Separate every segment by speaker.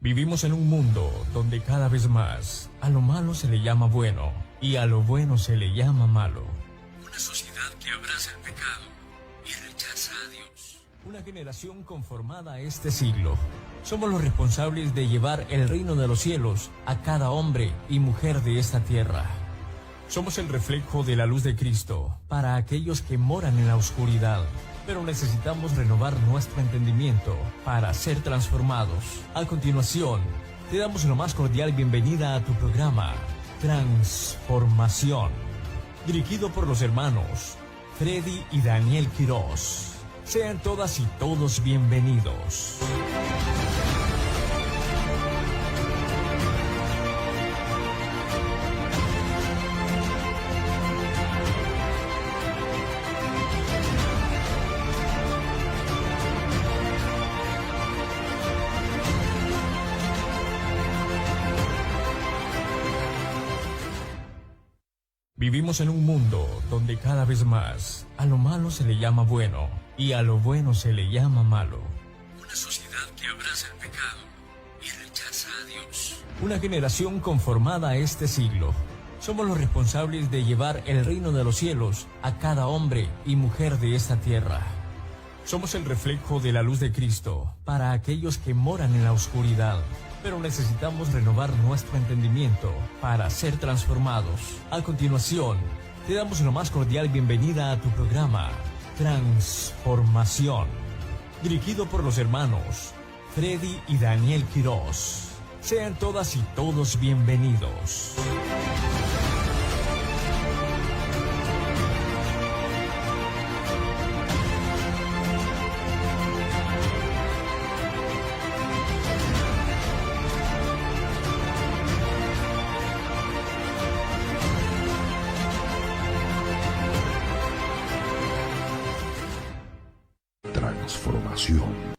Speaker 1: Vivimos en un mundo donde cada vez más a lo malo se le llama bueno y a lo bueno se le llama malo. Una sociedad que abraza el pecado y rechaza a Dios. Una generación conformada a este siglo. Somos los responsables de llevar el reino de los cielos a cada hombre y mujer de esta tierra. Somos el reflejo de la luz de Cristo para aquellos que moran en la oscuridad. Pero necesitamos renovar nuestro entendimiento para ser transformados. A continuación, te damos la más cordial bienvenida a tu programa, Transformación, dirigido por los hermanos Freddy y Daniel Quiroz. Sean todas y todos bienvenidos. Vivimos en un mundo donde cada vez más a lo malo se le llama bueno y a lo bueno se le llama malo. Una sociedad que abraza el pecado y rechaza a Dios. Una generación conformada a este siglo. Somos los responsables de llevar el reino de los cielos a cada hombre y mujer de esta tierra. Somos el reflejo de la luz de Cristo para aquellos que moran en la oscuridad. Pero necesitamos renovar nuestro entendimiento para ser transformados. A continuación, te damos la más cordial bienvenida a tu programa, Transformación, dirigido por los hermanos Freddy y Daniel Quiroz. Sean todas y todos bienvenidos.
Speaker 2: Transformación.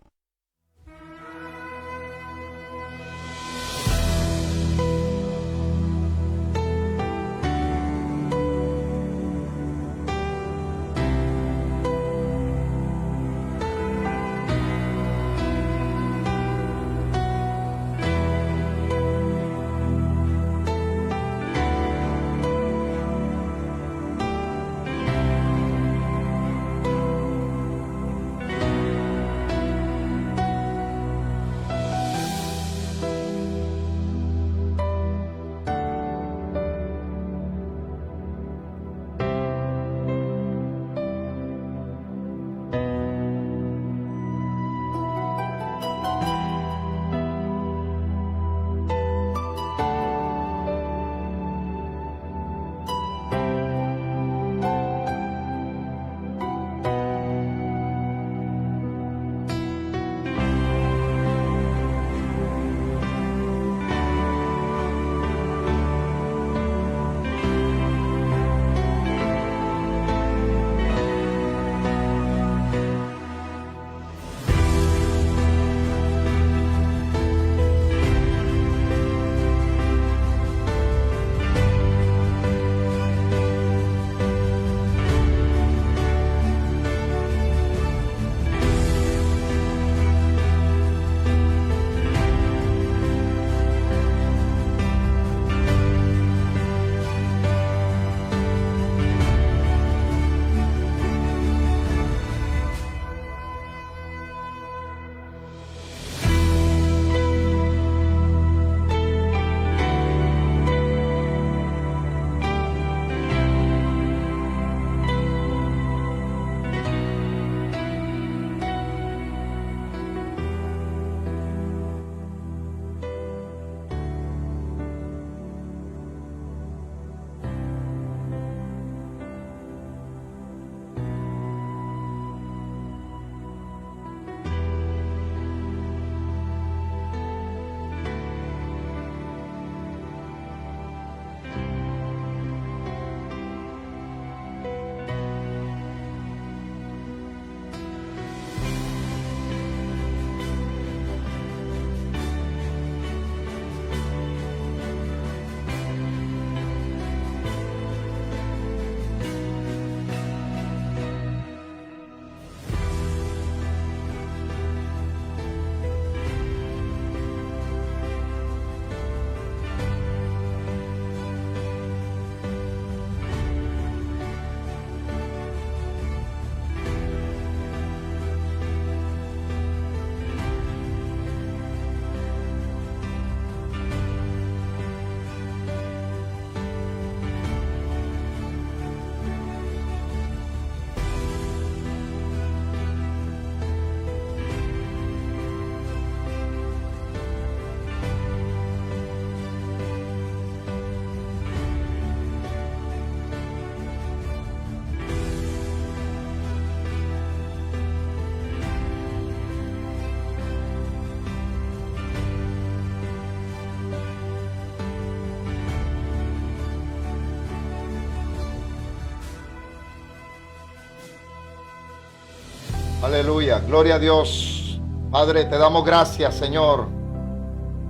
Speaker 3: Aleluya, gloria a Dios. Padre, te damos gracias, Señor.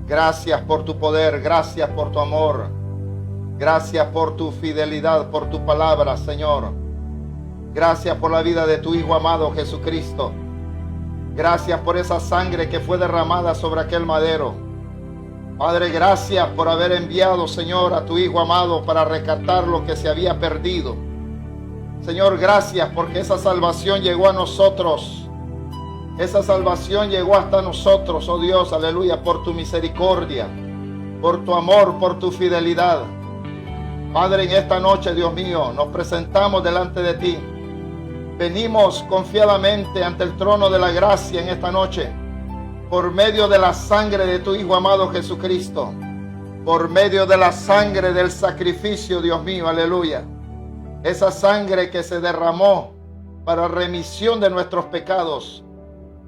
Speaker 3: Gracias por tu poder, gracias por tu amor. Gracias por tu fidelidad, por tu palabra, Señor. Gracias por la vida de tu Hijo amado Jesucristo. Gracias por esa sangre que fue derramada sobre aquel madero. Padre, gracias por haber enviado, Señor, a tu Hijo amado para rescatar lo que se había perdido. Señor, gracias porque esa salvación llegó a nosotros. Esa salvación llegó hasta nosotros, oh Dios, aleluya, por tu misericordia, por tu amor, por tu fidelidad. Padre, en esta noche, Dios mío, nos presentamos delante de ti. Venimos confiadamente ante el trono de la gracia en esta noche, por medio de la sangre de tu Hijo amado Jesucristo, por medio de la sangre del sacrificio, Dios mío, aleluya. Esa sangre que se derramó para remisión de nuestros pecados.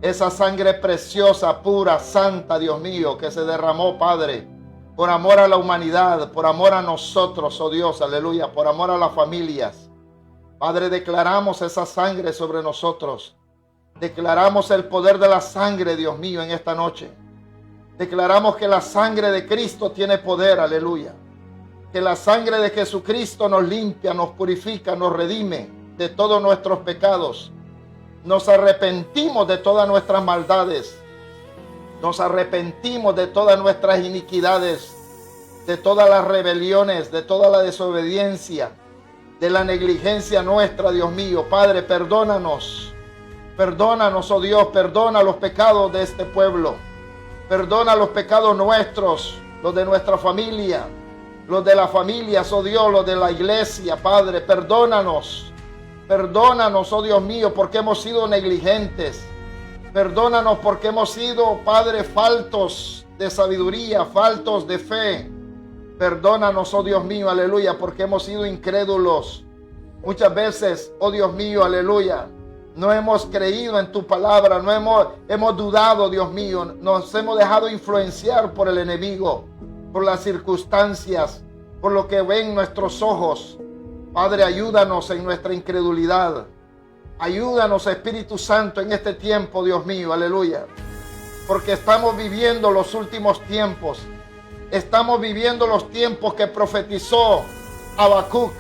Speaker 3: Esa sangre preciosa, pura, santa, Dios mío, que se derramó, Padre, por amor a la humanidad, por amor a nosotros, oh Dios, aleluya, por amor a las familias. Padre, declaramos esa sangre sobre nosotros. Declaramos el poder de la sangre, Dios mío, en esta noche. Declaramos que la sangre de Cristo tiene poder, aleluya. Que la sangre de Jesucristo nos limpia, nos purifica, nos redime de todos nuestros pecados. Nos arrepentimos de todas nuestras maldades. Nos arrepentimos de todas nuestras iniquidades, de todas las rebeliones, de toda la desobediencia, de la negligencia nuestra, Dios mío. Padre, perdónanos. Perdónanos, oh Dios, perdona los pecados de este pueblo. Perdona los pecados nuestros, los de nuestra familia, los de las familias, oh Dios, los de la iglesia, Padre. Perdónanos. Perdónanos, oh Dios mío, porque hemos sido negligentes. Perdónanos porque hemos sido, Padre, faltos de sabiduría, faltos de fe. Perdónanos, oh Dios mío, aleluya, porque hemos sido incrédulos. Muchas veces, oh Dios mío, aleluya, no hemos creído en tu palabra, hemos dudado, Dios mío. Nos hemos dejado influenciar por el enemigo, por las circunstancias, por lo que ven nuestros ojos. Padre, ayúdanos en nuestra incredulidad. Ayúdanos, Espíritu Santo, en este tiempo, Dios mío, aleluya. Porque estamos viviendo los últimos tiempos. Estamos viviendo los tiempos que profetizó Habacuc.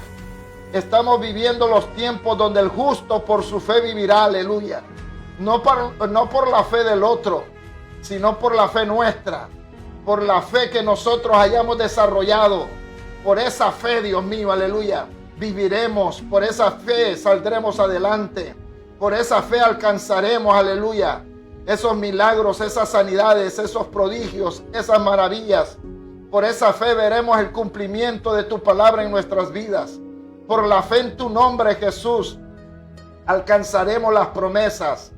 Speaker 3: Estamos viviendo los tiempos donde el justo por su fe vivirá, aleluya. No por la fe del otro, sino por la fe nuestra. Por la fe que nosotros hayamos desarrollado. Por esa fe, Dios mío, aleluya, viviremos. Por esa fe saldremos adelante. Por esa fe alcanzaremos, aleluya, esos milagros, esas sanidades, esos prodigios, esas maravillas. Por esa fe veremos el cumplimiento de tu palabra en nuestras vidas. Por la fe en tu nombre, Jesús, alcanzaremos las promesas.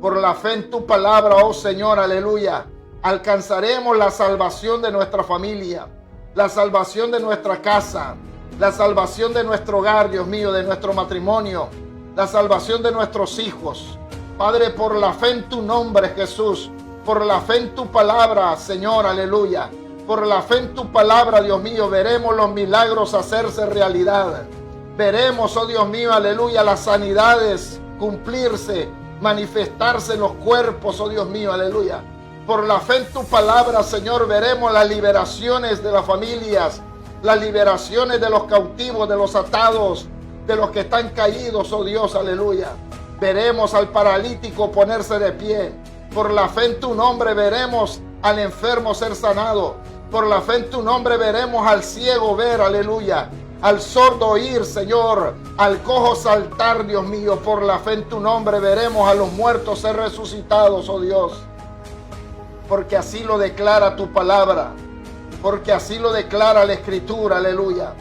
Speaker 3: Por la fe en tu palabra, oh Señor, aleluya, alcanzaremos la salvación de nuestra familia, la salvación de nuestra casa, la salvación de nuestro hogar, Dios mío, de nuestro matrimonio, la salvación de nuestros hijos. Padre, por la fe en tu nombre, Jesús, por la fe en tu palabra, Señor, aleluya, por la fe en tu palabra, Dios mío, veremos los milagros hacerse realidad. Veremos, oh Dios mío, aleluya, las sanidades cumplirse, manifestarse en los cuerpos, oh Dios mío, aleluya. Por la fe en tu palabra, Señor, veremos las liberaciones de las familias, las liberaciones de los cautivos, de los atados, de los que están caídos, oh Dios, aleluya. Veremos al paralítico ponerse de pie. Por la fe en tu nombre veremos al enfermo ser sanado. Por la fe en tu nombre veremos al ciego ver, aleluya. Al sordo oír, Señor. Al cojo saltar, Dios mío. Por la fe en tu nombre veremos a los muertos ser resucitados, oh Dios. Porque así lo declara tu palabra. Porque así lo declara la Escritura, aleluya.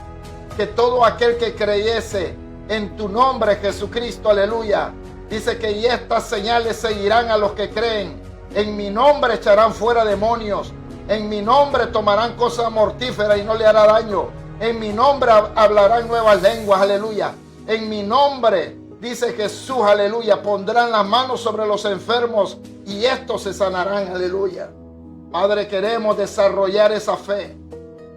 Speaker 3: Que todo aquel que creyese en tu nombre, Jesucristo, aleluya, dice que y estas señales seguirán a los que creen. En mi nombre echarán fuera demonios. En mi nombre tomarán cosas mortíferas y no le hará daño. En mi nombre hablarán nuevas lenguas, aleluya. En mi nombre, dice Jesús, aleluya, pondrán las manos sobre los enfermos y estos se sanarán, aleluya. Padre, queremos desarrollar esa fe.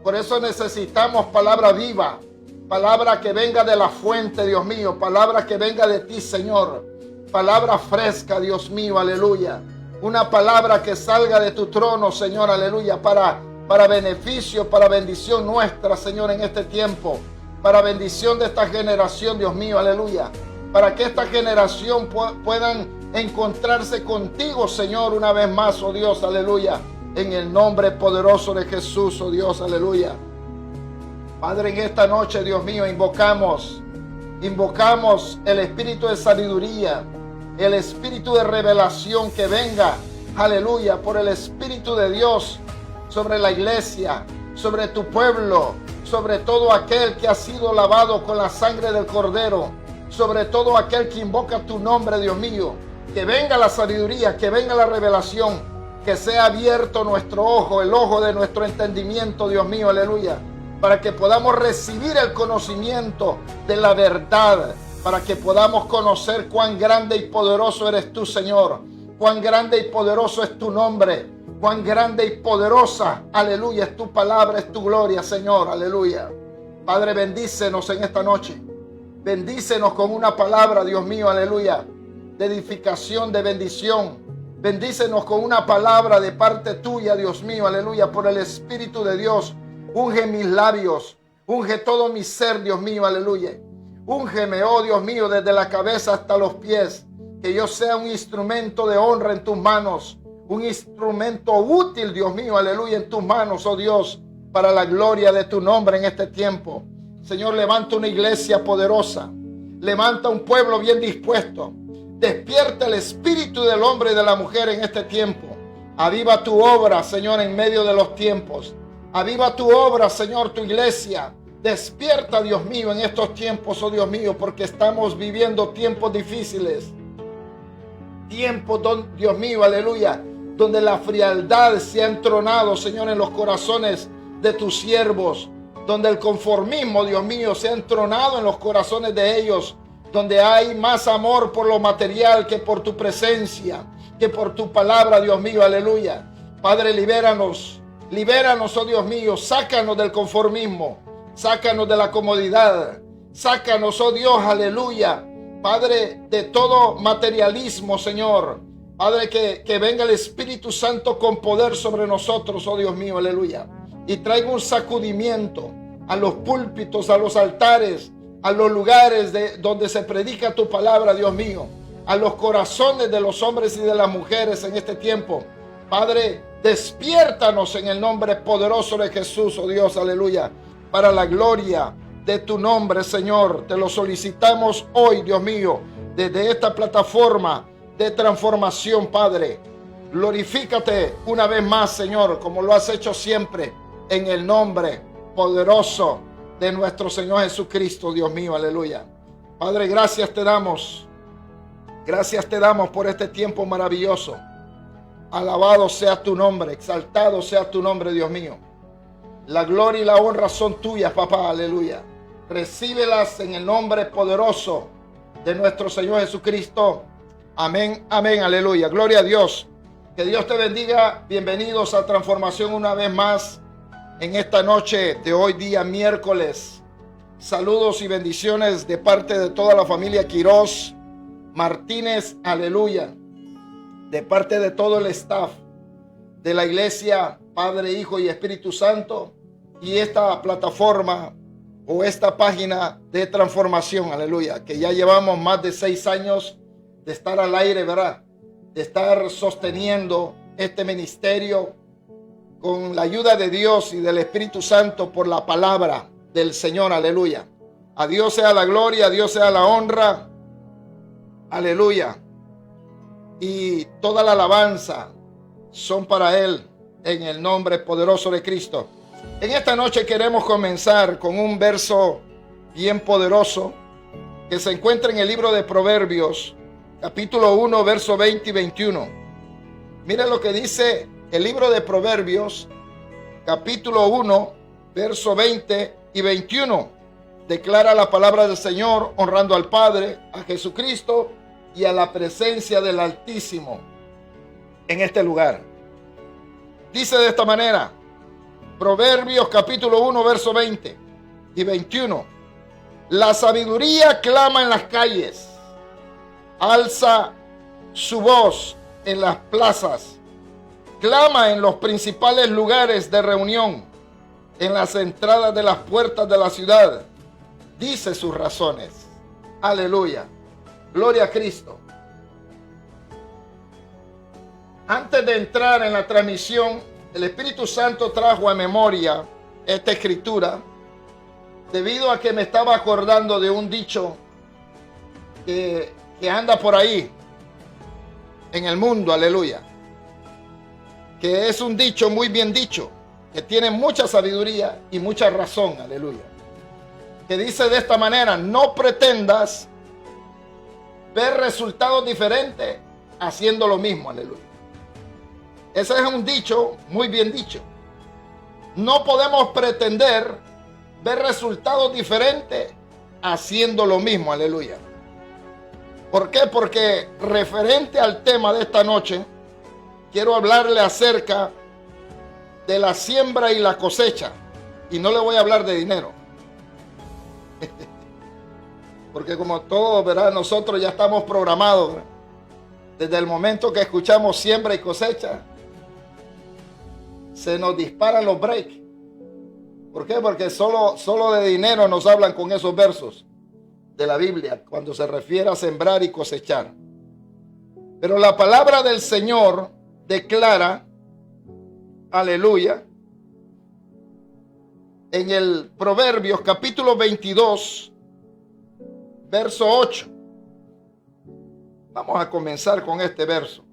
Speaker 3: Por eso necesitamos palabra viva. Palabra que venga de la fuente, Dios mío. Palabra que venga de ti, Señor. palabra fresca, Dios mío, aleluya. Una palabra que salga de tu trono, Señor, aleluya, para beneficio, para bendición nuestra, Señor, en este tiempo. Para bendición de esta generación, Dios mío, aleluya. Para que esta generación puedan encontrarse contigo, Señor, una vez más, oh Dios, aleluya. En el nombre poderoso de Jesús, oh Dios, aleluya. Padre, en esta noche, Dios mío, invocamos el espíritu de sabiduría, el espíritu de revelación que venga, aleluya, por el Espíritu de Dios sobre la iglesia, sobre tu pueblo, sobre todo aquel que ha sido lavado con la sangre del Cordero, sobre todo aquel que invoca tu nombre, Dios mío. Que venga la sabiduría, que venga la revelación, que sea abierto nuestro ojo, el ojo de nuestro entendimiento, Dios mío, aleluya, para que podamos recibir el conocimiento de la verdad, para que podamos conocer cuán grande y poderoso eres tú, Señor, cuán grande y poderoso es tu nombre, cuán grande y poderosa, aleluya, es tu palabra, es tu gloria, Señor, aleluya. Padre, bendícenos en esta noche, bendícenos con una palabra, Dios mío, aleluya, de edificación, de bendición. Bendícenos con una palabra de parte tuya, Dios mío, aleluya, por el Espíritu de Dios. Unge mis labios, unge todo mi ser, Dios mío, aleluya. Úngeme, oh Dios mío, desde la cabeza hasta los pies. Que yo sea un instrumento de honra en tus manos. Un instrumento útil, Dios mío, aleluya, en tus manos, oh Dios, para la gloria de tu nombre en este tiempo. Señor, levanta una iglesia poderosa. Levanta un pueblo bien dispuesto. Despierta el espíritu del hombre y de la mujer en este tiempo. Aviva tu obra, Señor, en medio de los tiempos. Aviva tu obra, Señor, tu iglesia. Despierta, Dios mío, en estos tiempos, oh Dios mío, porque estamos viviendo tiempos difíciles. Tiempos, Dios mío, aleluya, donde la frialdad se ha entronado, Señor, en los corazones de tus siervos. Donde el conformismo, Dios mío, se ha entronado en los corazones de ellos. Donde hay más amor por lo material que por tu presencia, que por tu palabra, Dios mío, aleluya. Padre, libéranos, oh Dios mío, sácanos del conformismo, sácanos de la comodidad, sácanos, oh Dios, aleluya, Padre, de todo materialismo, Señor. Padre, que venga el Espíritu Santo con poder sobre nosotros, oh Dios mío, aleluya, y traiga un sacudimiento a los púlpitos, a los altares, a los lugares donde se predica tu palabra, Dios mío, a los corazones de los hombres y de las mujeres en este tiempo. Padre, despiértanos en el nombre poderoso de Jesús, oh Dios, aleluya, para la gloria de tu nombre, Señor. Te lo solicitamos hoy, Dios mío, desde esta plataforma de transformación, Padre. Glorifícate una vez más, Señor, como lo has hecho siempre, en el nombre poderoso de nuestro Señor Jesucristo, Dios mío, aleluya. Padre, gracias te damos por este tiempo maravilloso. Alabado sea tu nombre, exaltado sea tu nombre, Dios mío. La gloria y la honra son tuyas, papá, aleluya. Recíbelas en el nombre poderoso de nuestro Señor Jesucristo. Amén, amén, aleluya. Gloria a Dios. Que Dios te bendiga. Bienvenidos a Transformación una vez más. En esta noche de hoy día miércoles, saludos y bendiciones de parte de toda la familia Quirós Martínez, aleluya, de parte de todo el staff de la iglesia, Padre, Hijo y Espíritu Santo, y esta plataforma o esta página de transformación, aleluya, que ya llevamos más de 6 años de estar al aire, ¿verdad? De estar sosteniendo este ministerio con la ayuda de Dios y del Espíritu Santo por la palabra del Señor, aleluya. A Dios sea la gloria, a Dios sea la honra, aleluya. Y toda la alabanza son para Él en el nombre poderoso de Cristo. En esta noche queremos comenzar con un verso bien poderoso que se encuentra en el libro de Proverbios, capítulo 1, verso 20 y 21. Mira lo que dice el libro de Proverbios, capítulo 1, verso 20 y 21. Declara la palabra del Señor, honrando al Padre, a Jesucristo y a la presencia del Altísimo en este lugar. Dice de esta manera, Proverbios capítulo 1, verso 20 y 21. La sabiduría clama en las calles alza su voz en las plazas, clama en los principales lugares de reunión, en las entradas de las puertas de la ciudad, dice sus razones. Aleluya, gloria a Cristo. Antes de entrar en la transmisión, el Espíritu Santo trajo a memoria esta escritura debido a que me estaba acordando de un dicho que anda por ahí en el mundo, aleluya, que es un dicho muy bien dicho, que tiene mucha sabiduría y mucha razón, aleluya, que dice de esta manera: no pretendas ver resultados diferentes haciendo lo mismo, aleluya. Ese es un dicho muy bien dicho. No podemos pretender ver resultados diferentes haciendo lo mismo, aleluya. ¿Por qué? Porque referente al tema de esta noche, quiero hablarle acerca de la siembra y la cosecha. Y no le voy a hablar de dinero. Porque como todos, ¿verdad? Nosotros ya estamos programados, ¿verdad? Desde el momento que escuchamos siembra y cosecha, se nos disparan los breaks. ¿Por qué? Porque solo de dinero nos hablan con esos versos de la Biblia cuando se refiere a sembrar y cosechar. Pero la palabra del Señor declara, aleluya, en el Proverbios capítulo 22, verso 8. Vamos a comenzar con este verso.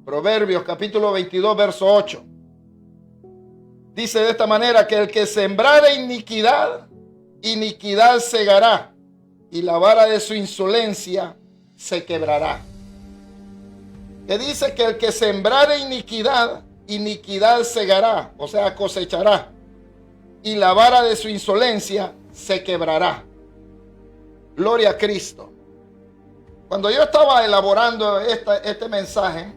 Speaker 3: Proverbios capítulo 22, verso 8. Dice de esta manera: que el que sembrare iniquidad, iniquidad segará, y la vara de su insolencia se quebrará. Que dice que el que sembrare iniquidad, iniquidad segará, o sea, cosechará, y la vara de su insolencia se quebrará. Gloria a Cristo. Cuando yo estaba elaborando este mensaje,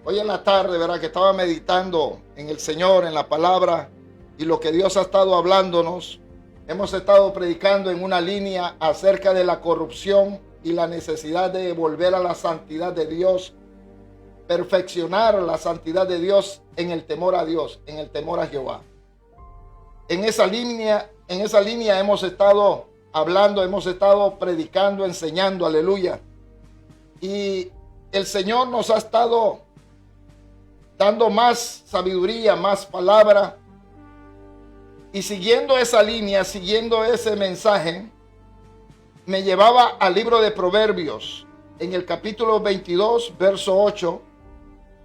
Speaker 3: hoy en la tarde, ¿verdad? Que estaba meditando en el Señor, en la palabra y lo que Dios ha estado hablándonos. Hemos estado predicando en una línea acerca de la corrupción y la necesidad de volver a la santidad de Dios, perfeccionar la santidad de Dios en el temor a Dios, en el temor a Jehová. En esa línea hemos estado hablando, hemos estado predicando, enseñando, aleluya. Y el Señor nos ha estado dando más sabiduría, más palabra. Y siguiendo esa línea, siguiendo ese mensaje, me llevaba al libro de Proverbios, en el capítulo 22, verso 8,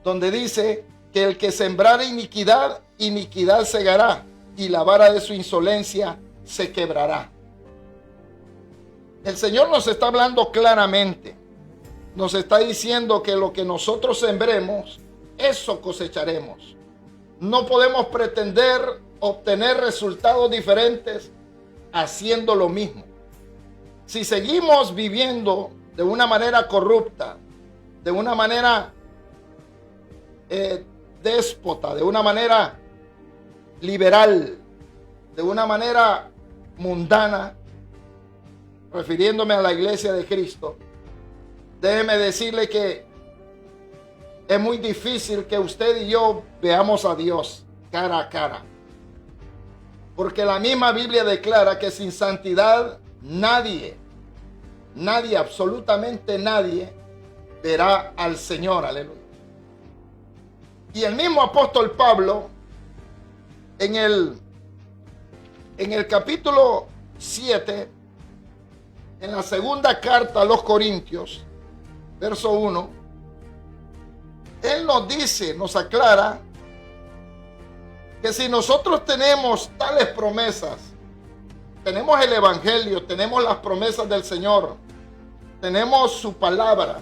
Speaker 3: donde dice que el que sembrare iniquidad, iniquidad segará, y la vara de su insolencia se quebrará. El Señor nos está hablando claramente. Nos está diciendo que lo que nosotros sembremos, eso cosecharemos. No podemos pretender obtener resultados diferentes haciendo lo mismo. Si seguimos viviendo de una manera corrupta, de una manera déspota, de una manera liberal, de una manera mundana, refiriéndome a la iglesia de Cristo, déjeme decirle que es muy difícil que usted y yo veamos a Dios cara a cara. Porque la misma Biblia declara que sin santidad nadie, absolutamente nadie, verá al Señor. Aleluya. Y el mismo apóstol Pablo, en el capítulo 7, en la segunda carta a los Corintios, verso 1, él nos dice, nos aclara, que si nosotros tenemos tales promesas, tenemos el Evangelio, tenemos las promesas del Señor, tenemos su palabra,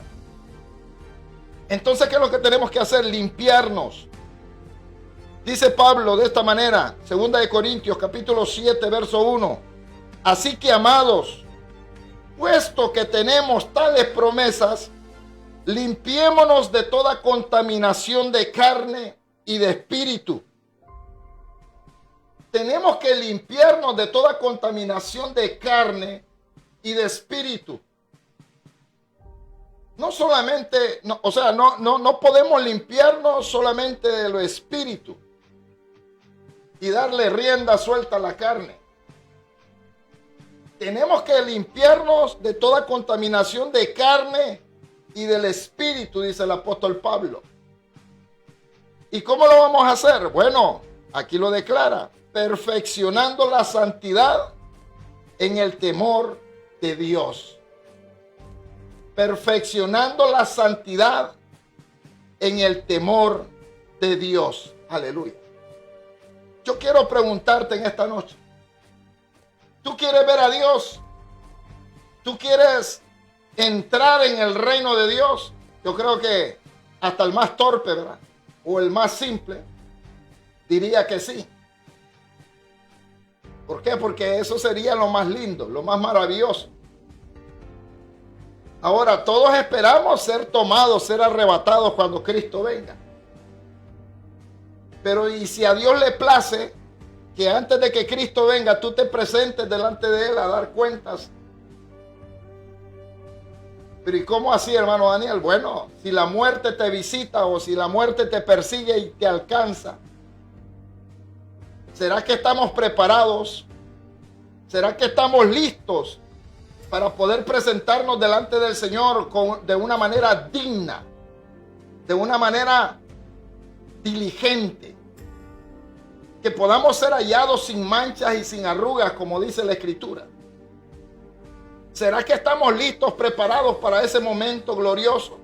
Speaker 3: entonces ¿qué es lo que tenemos que hacer? Limpiarnos. Dice Pablo de esta manera, 2 Corintios capítulo 7, verso 1. Así que, amados, puesto que tenemos tales promesas, limpiémonos de toda contaminación de carne y de espíritu. Tenemos que limpiarnos de toda contaminación de carne y de espíritu. No solamente, no, o sea, no podemos limpiarnos solamente de lo espíritu y darle rienda suelta a la carne. Tenemos que limpiarnos de toda contaminación de carne y del espíritu, dice el apóstol Pablo. ¿Y cómo lo vamos a hacer? Bueno, aquí lo declara, perfeccionando la santidad en el temor de Dios. Perfeccionando la santidad en el temor de Dios. Aleluya. Yo quiero preguntarte en esta noche. ¿Tú quieres ver a Dios? ¿Tú quieres entrar en el reino de Dios? Yo creo que hasta el más torpe, ¿verdad? O el más simple, diría que sí. ¿Por qué? Porque eso sería lo más lindo, lo más maravilloso. Ahora, todos esperamos ser tomados, ser arrebatados cuando Cristo venga. Pero ¿y si a Dios le place que antes de que Cristo venga tú te presentes delante de Él a dar cuentas? Pero ¿y cómo así, hermano Daniel? Bueno, si la muerte te visita o si la muerte te persigue y te alcanza, ¿será que estamos preparados? ¿Será que estamos listos para poder presentarnos delante del Señor de una manera digna, de una manera diligente? Que podamos ser hallados sin manchas y sin arrugas, como dice la Escritura. ¿Será que estamos listos, preparados para ese momento glorioso?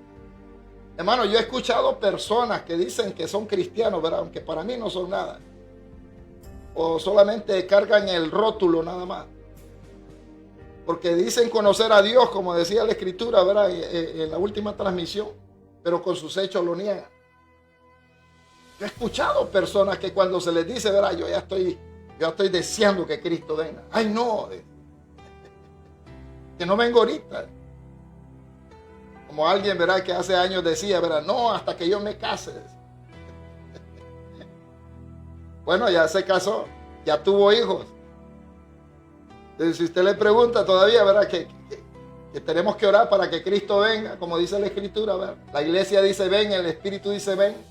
Speaker 3: Hermano, yo he escuchado personas que dicen que son cristianos, ¿verdad? Aunque para mí no son nada. O solamente cargan el rótulo nada más. Porque dicen conocer a Dios, como decía la Escritura, ¿verdad? En la última transmisión, pero con sus hechos lo niegan. Yo he escuchado personas que cuando se les dice, ¿verdad? Yo estoy deseando que Cristo venga. Ay, no, que no vengo ahorita. Como alguien, ¿verdad? Que hace años decía, ¿verdad? No, hasta que yo me case. Bueno, ya se casó, ya tuvo hijos. Entonces, si usted le pregunta todavía, ¿verdad? Que tenemos que orar para que Cristo venga, como dice la Escritura, ¿verdad? La iglesia dice ven, el Espíritu dice ven.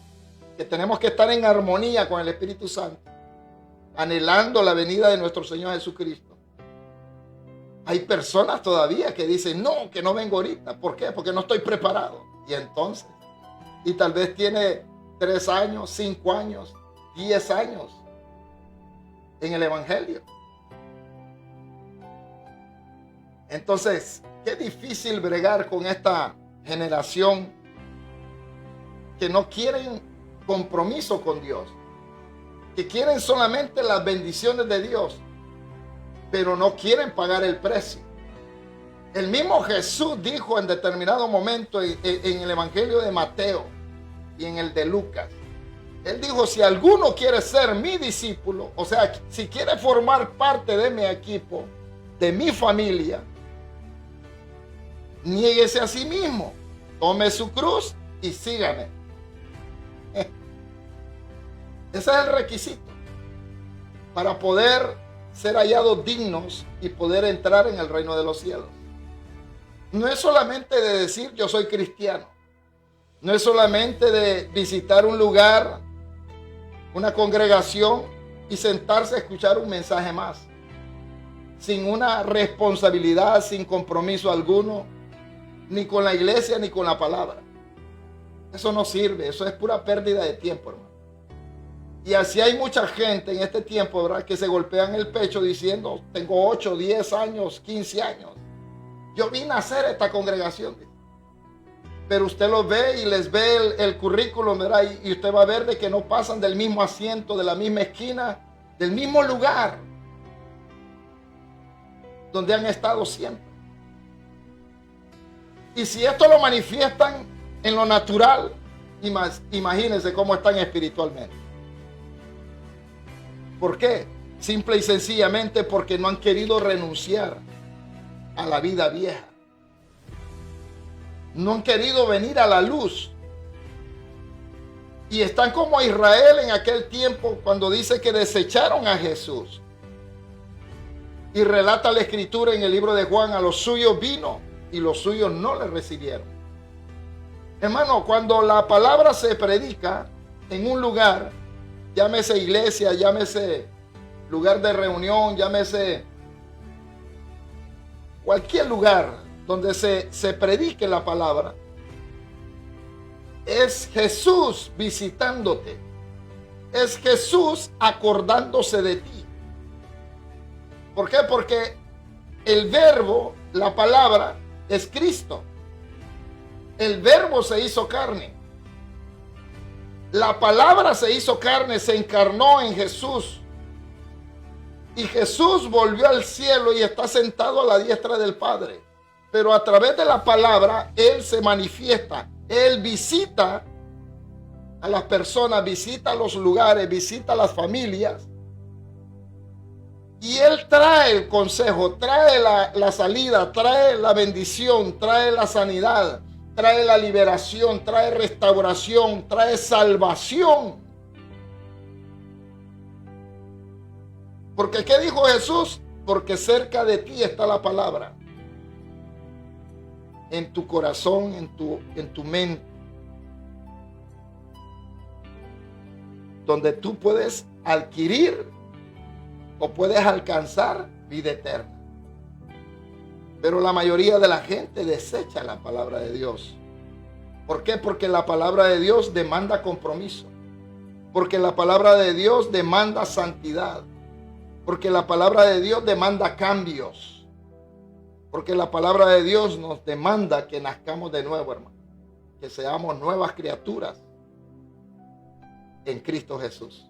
Speaker 3: Que tenemos que estar en armonía con el Espíritu Santo, anhelando la venida de nuestro Señor Jesucristo. Hay personas todavía que dicen, no, que no vengo ahorita. ¿Por qué? Porque no estoy preparado. Y entonces, y tal vez tiene 3 años, 5 años, 10 años en el Evangelio. Entonces, qué difícil bregar con esta generación que no quieren compromiso con Dios, que quieren solamente las bendiciones de Dios, pero no quieren pagar el precio. El mismo Jesús dijo en determinado momento en el Evangelio de Mateo y en el de Lucas, Él dijo, si alguno quiere ser mi discípulo, o sea, si quiere formar parte de mi equipo, de mi familia, niéguese a sí mismo, tome su cruz y sígame. Ese es el requisito para poder ser hallados dignos y poder entrar en el reino de los cielos. No es solamente de decir yo soy cristiano. No es solamente de visitar un lugar, una congregación y sentarse a escuchar un mensaje más. Sin una responsabilidad, sin compromiso alguno, ni con la iglesia ni con la palabra. Eso no sirve, eso es pura pérdida de tiempo, hermano. Y así hay mucha gente en este tiempo, ¿verdad? Que se golpean el pecho diciendo, tengo 8, 10 años, 15 años. Yo vine a hacer esta congregación. Pero usted los ve y les ve el currículum, ¿verdad? Y usted va a ver de que no pasan del mismo asiento, de la misma esquina, del mismo lugar donde han estado siempre. Y si esto lo manifiestan en lo natural, imagínense cómo están espiritualmente. ¿Por qué? Simple y sencillamente porque no han querido renunciar a la vida vieja. No han querido venir a la luz. Y están como Israel en aquel tiempo cuando dice que desecharon a Jesús. Y relata la Escritura en el libro de Juan, a los suyos vino y los suyos no le recibieron. Hermano, cuando la palabra se predica en un lugar, llámese iglesia, llámese lugar de reunión, llámese cualquier lugar donde se predique la palabra, es Jesús visitándote, es Jesús acordándose de ti. ¿Por qué? Porque el verbo, la palabra, es Cristo. El verbo se hizo carne. La palabra se hizo carne, se encarnó en Jesús. Y Jesús volvió al cielo y está sentado a la diestra del Padre. Pero a través de la palabra, Él se manifiesta. Él visita a las personas, visita los lugares, visita a las familias. Y Él trae el consejo, trae la salida, trae la bendición, trae la sanidad, trae la liberación, trae restauración, trae salvación. Porque ¿qué dijo Jesús? Porque cerca de ti está la palabra. En tu corazón, en tu mente. Donde tú puedes adquirir o puedes alcanzar vida eterna. Pero la mayoría de la gente desecha la palabra de Dios. ¿Por qué? Porque la palabra de Dios demanda compromiso. Porque la palabra de Dios demanda santidad. Porque la palabra de Dios demanda cambios. Porque la palabra de Dios nos demanda que nazcamos de nuevo, hermano. Que seamos nuevas criaturas en Cristo Jesús.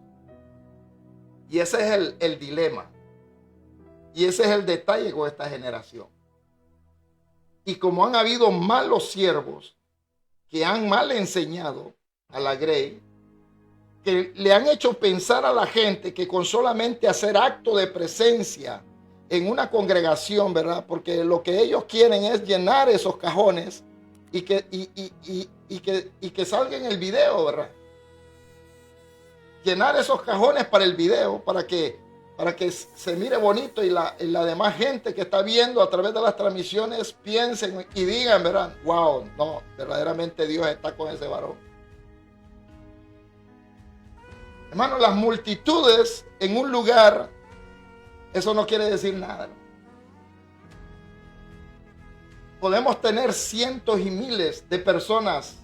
Speaker 3: Y ese es el dilema. Y ese es el detalle con esta generación. Y como han habido malos siervos que han mal enseñado a la grey, que le han hecho pensar a la gente que con solamente hacer acto de presencia en una congregación, ¿verdad? Porque lo que ellos quieren es llenar esos cajones y que salga en el video, ¿verdad? Llenar esos cajones para el video, para que se mire bonito y la demás gente que está viendo a través de las transmisiones piensen y digan, ¿verdad? Wow, no, verdaderamente Dios está con ese varón. Hermano, las multitudes en un lugar, eso no quiere decir nada, ¿no? Podemos tener cientos y miles de personas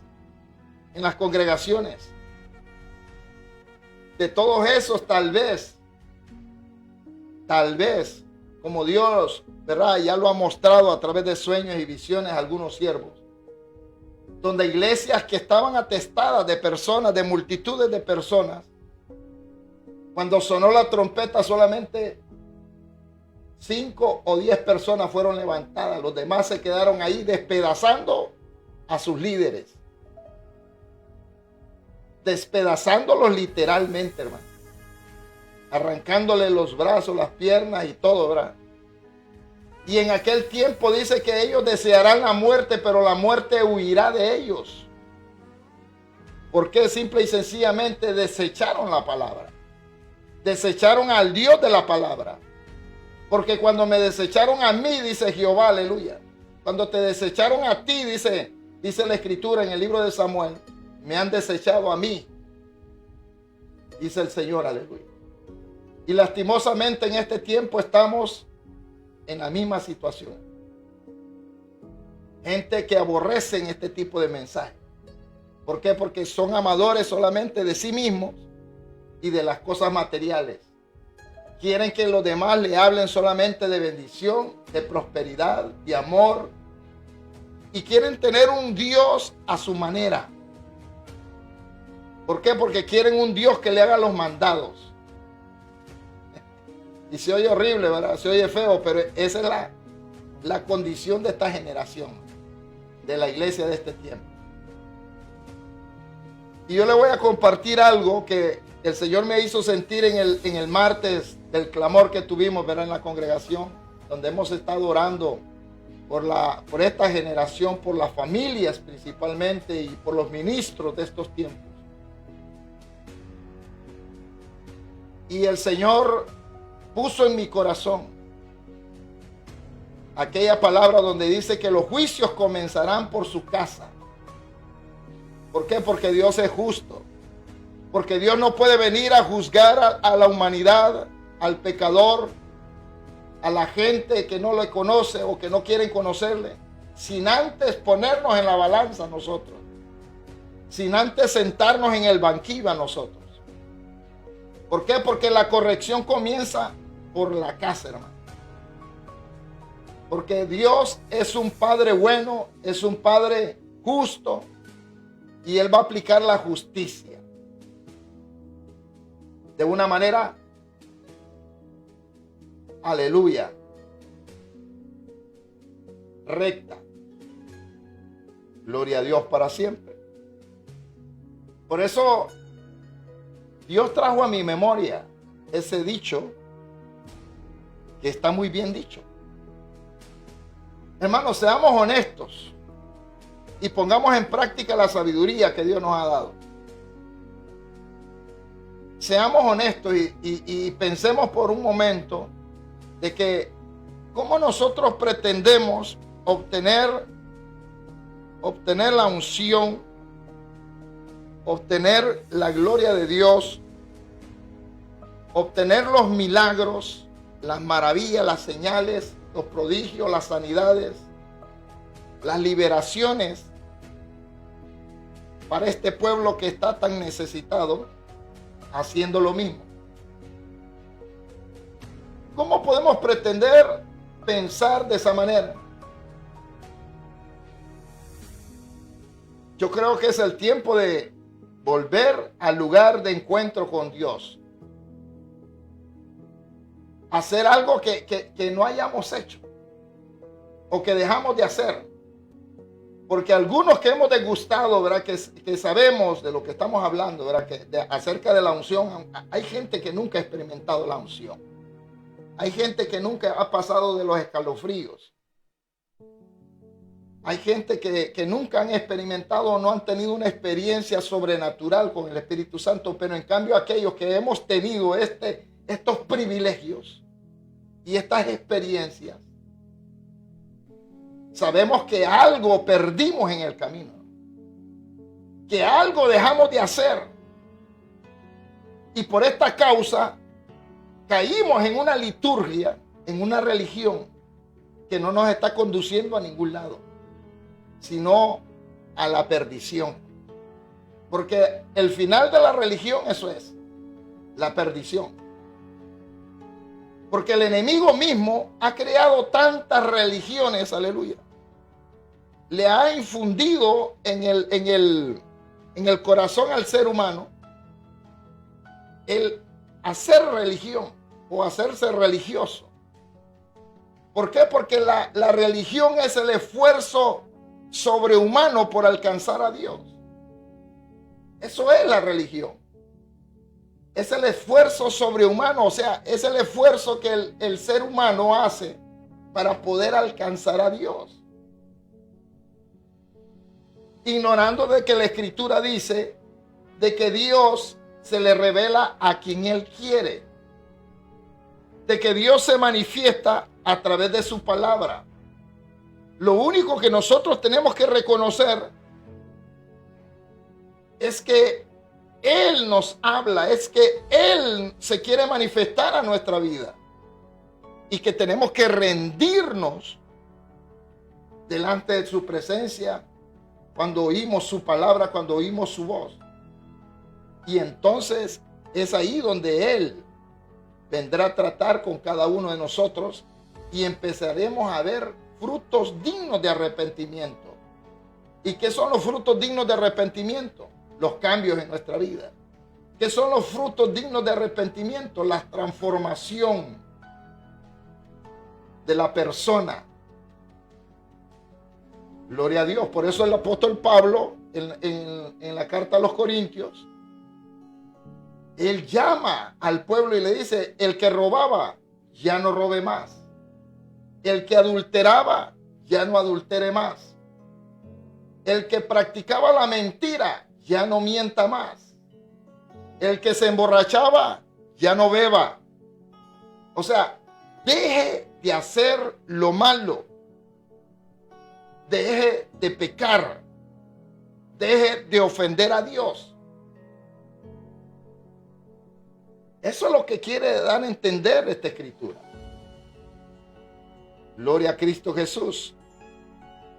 Speaker 3: en las congregaciones. De todos esos, tal vez, como Dios, ¿verdad?, ya lo ha mostrado a través de sueños y visiones a algunos siervos, donde iglesias que estaban atestadas de personas, de multitudes de personas, cuando sonó la trompeta solamente 5 o 10 personas fueron levantadas. Los demás se quedaron ahí despedazando a sus líderes. Despedazándolos literalmente, hermano. Arrancándole los brazos, las piernas y todo, ¿verdad? Y en aquel tiempo dice que ellos desearán la muerte, pero la muerte huirá de ellos. Porque simple y sencillamente desecharon la palabra. Desecharon al Dios de la palabra. Porque cuando me desecharon a mí, dice Jehová, aleluya. Cuando te desecharon a ti, dice la escritura en el libro de Samuel, me han desechado a mí, dice el Señor, aleluya. Y lastimosamente en este tiempo estamos en la misma situación. Gente que aborrecen este tipo de mensajes. ¿Por qué? Porque son amadores solamente de sí mismos y de las cosas materiales. Quieren que los demás le hablen solamente de bendición, de prosperidad, de amor. Y quieren tener un Dios a su manera. ¿Por qué? Porque quieren un Dios que le haga los mandados. Y se oye horrible, ¿verdad? Se oye feo, pero esa es la condición de esta generación, de la iglesia de este tiempo. Y yo le voy a compartir algo que el Señor me hizo sentir en el martes del clamor que tuvimos, ¿verdad?, en la congregación, donde hemos estado orando por esta generación, por las familias principalmente y por los ministros de estos tiempos. Y el Señor puso en mi corazón aquella palabra donde dice que los juicios comenzarán por su casa. ¿Por qué? Porque Dios es justo. Porque Dios no puede venir a juzgar a la humanidad, al pecador, a la gente que no le conoce o que no quieren conocerle, sin antes ponernos en la balanza nosotros, sin antes sentarnos en el banquillo a nosotros. ¿Por qué? Porque la corrección comienza por la casa, hermano. Porque Dios es un Padre bueno, es un Padre justo, y Él va a aplicar la justicia de una manera, aleluya, recta. Gloria a Dios para siempre. Por eso Dios trajo a mi memoria ese dicho que está muy bien dicho. Hermanos, seamos honestos y pongamos en práctica la sabiduría que Dios nos ha dado. Seamos honestos y pensemos por un momento de que cómo nosotros pretendemos obtener la unción, obtener la gloria de Dios, obtener los milagros, las maravillas, las señales, los prodigios, las sanidades, las liberaciones para este pueblo que está tan necesitado, haciendo lo mismo. ¿Cómo podemos pretender pensar de esa manera? Yo creo que es el tiempo de volver al lugar de encuentro con Dios. Hacer algo que no hayamos hecho o que dejamos de hacer. Porque algunos que hemos degustado, ¿verdad? Que sabemos de lo que estamos hablando, ¿verdad? Acerca de la unción, hay gente que nunca ha experimentado la unción. Hay gente que nunca ha pasado de los escalofríos. Hay gente que nunca han experimentado o no han tenido una experiencia sobrenatural con el Espíritu Santo, pero en cambio aquellos que hemos tenido estos privilegios y estas experiencias, sabemos que algo perdimos en el camino, que algo dejamos de hacer, y por esta causa caímos en una liturgia, en una religión que no nos está conduciendo a ningún lado, sino a la perdición. Porque el final de la religión, eso es, la perdición. Porque el enemigo mismo ha creado tantas religiones, aleluya. Le ha infundido en el corazón al ser humano el hacer religión o hacerse religioso. ¿Por qué? Porque la religión es el esfuerzo sobrehumano por alcanzar a Dios. Eso es la religión. Es el esfuerzo sobrehumano, o sea, es el esfuerzo que el ser humano hace para poder alcanzar a Dios. Ignorando de que la Escritura dice de que Dios se le revela a quien Él quiere. De que Dios se manifiesta a través de su palabra. Lo único que nosotros tenemos que reconocer es que Él nos habla, es que Él se quiere manifestar a nuestra vida. Y que tenemos que rendirnos delante de su presencia cuando oímos su palabra, cuando oímos su voz. Y entonces es ahí donde Él vendrá a tratar con cada uno de nosotros y empezaremos a ver frutos dignos de arrepentimiento. ¿Y qué son los frutos dignos de arrepentimiento? Los cambios en nuestra vida. ¿Qué son los frutos dignos de arrepentimiento? La transformación de la persona. Gloria a Dios. Por eso el apóstol Pablo, en la carta a los Corintios, él llama al pueblo y le dice: el que robaba, ya no robe más. El que adulteraba, ya no adultere más. El que practicaba la mentira, ya no mienta más. El que se emborrachaba, ya no beba. O sea, deje de hacer lo malo. Deje de pecar. deje de ofender a Dios. Eso es lo que quiere dar a entender esta escritura. Gloria a Cristo Jesús.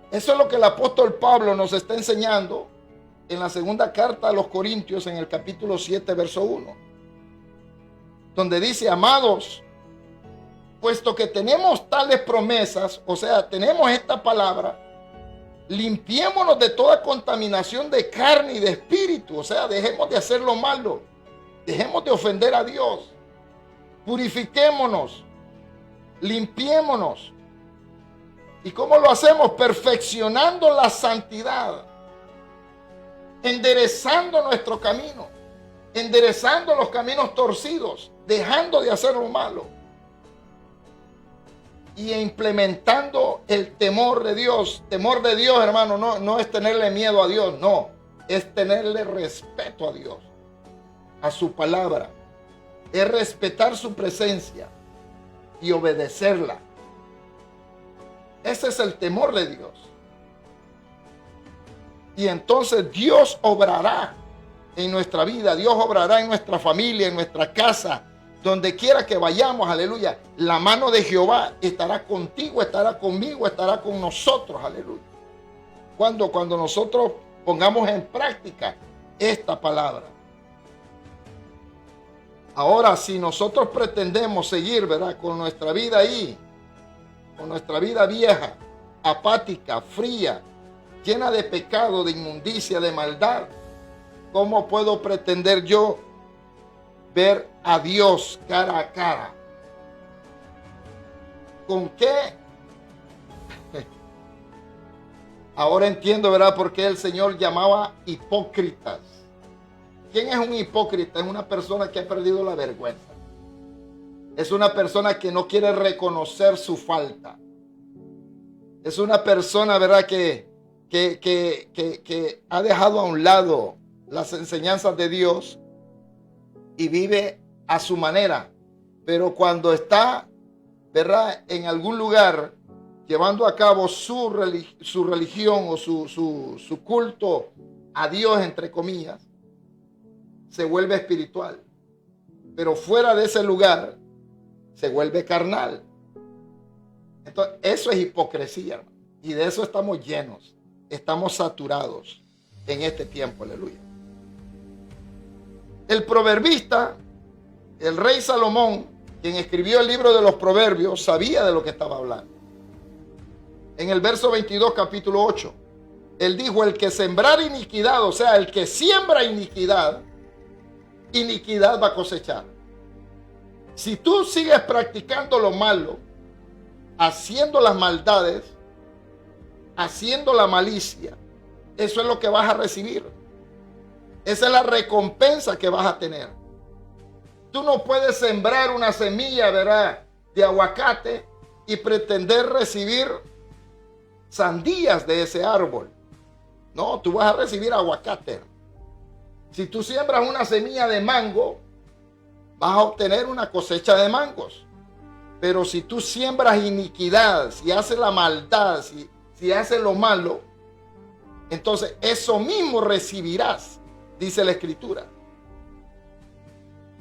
Speaker 3: Eso es lo que el apóstol Pablo nos está enseñando en la segunda carta a los Corintios, en el capítulo 7, verso 1. Donde dice: amados, puesto que tenemos tales promesas, o sea, tenemos esta palabra, limpiémonos de toda contaminación de carne y de espíritu. O sea, dejemos de hacer lo malo, dejemos de ofender a Dios, purifiquémonos, limpiémonos. ¿Y cómo lo hacemos? Perfeccionando la santidad, enderezando nuestro camino, enderezando los caminos torcidos, dejando de hacer lo malo y implementando el temor de Dios. Temor de Dios, hermano, no es tenerle miedo a Dios, no, es tenerle respeto a Dios, a su palabra, es respetar su presencia y obedecerla. Ese es el temor de Dios. Y entonces Dios obrará en nuestra vida, Dios obrará en nuestra familia, en nuestra casa, donde quiera que vayamos, aleluya. La mano de Jehová estará contigo, estará conmigo, estará con nosotros, aleluya. Cuando nosotros pongamos en práctica esta palabra. Ahora, si nosotros pretendemos seguir, ¿verdad?, con nuestra vida ahí, con nuestra vida vieja, apática, fría, llena de pecado, de inmundicia, de maldad, ¿cómo puedo pretender yo ver a Dios cara a cara? ¿Con qué? Ahora entiendo, ¿verdad?, por qué el Señor llamaba hipócritas. ¿Quién es un hipócrita? Es una persona que ha perdido la vergüenza. Es una persona que no quiere reconocer su falta. Es una persona, ¿verdad?, que ha dejado a un lado las enseñanzas de Dios y vive a su manera. Pero cuando está, ¿verdad?, en algún lugar llevando a cabo su religión o su culto a Dios, entre comillas, se vuelve espiritual. Pero fuera de ese lugar se vuelve carnal. Entonces, eso es hipocresía, hermano. Y de eso estamos llenos. Estamos saturados en este tiempo, aleluya. El proverbista, el rey Salomón, quien escribió el libro de los proverbios, sabía de lo que estaba hablando. En el verso 22, capítulo 8, él dijo: el que sembrar iniquidad, o sea, el que siembra iniquidad, iniquidad va a cosechar. Si tú sigues practicando lo malo, haciendo las maldades, haciendo la malicia, eso es lo que vas a recibir. Esa es la recompensa que vas a tener. Tú no puedes sembrar una semilla, ¿verdad?, de aguacate y pretender recibir sandías de ese árbol. No, tú vas a recibir aguacate. Si tú siembras una semilla de mango, vas a obtener una cosecha de mangos. Pero si tú siembras iniquidad, si haces la maldad, si haces lo malo, entonces eso mismo recibirás, dice la Escritura.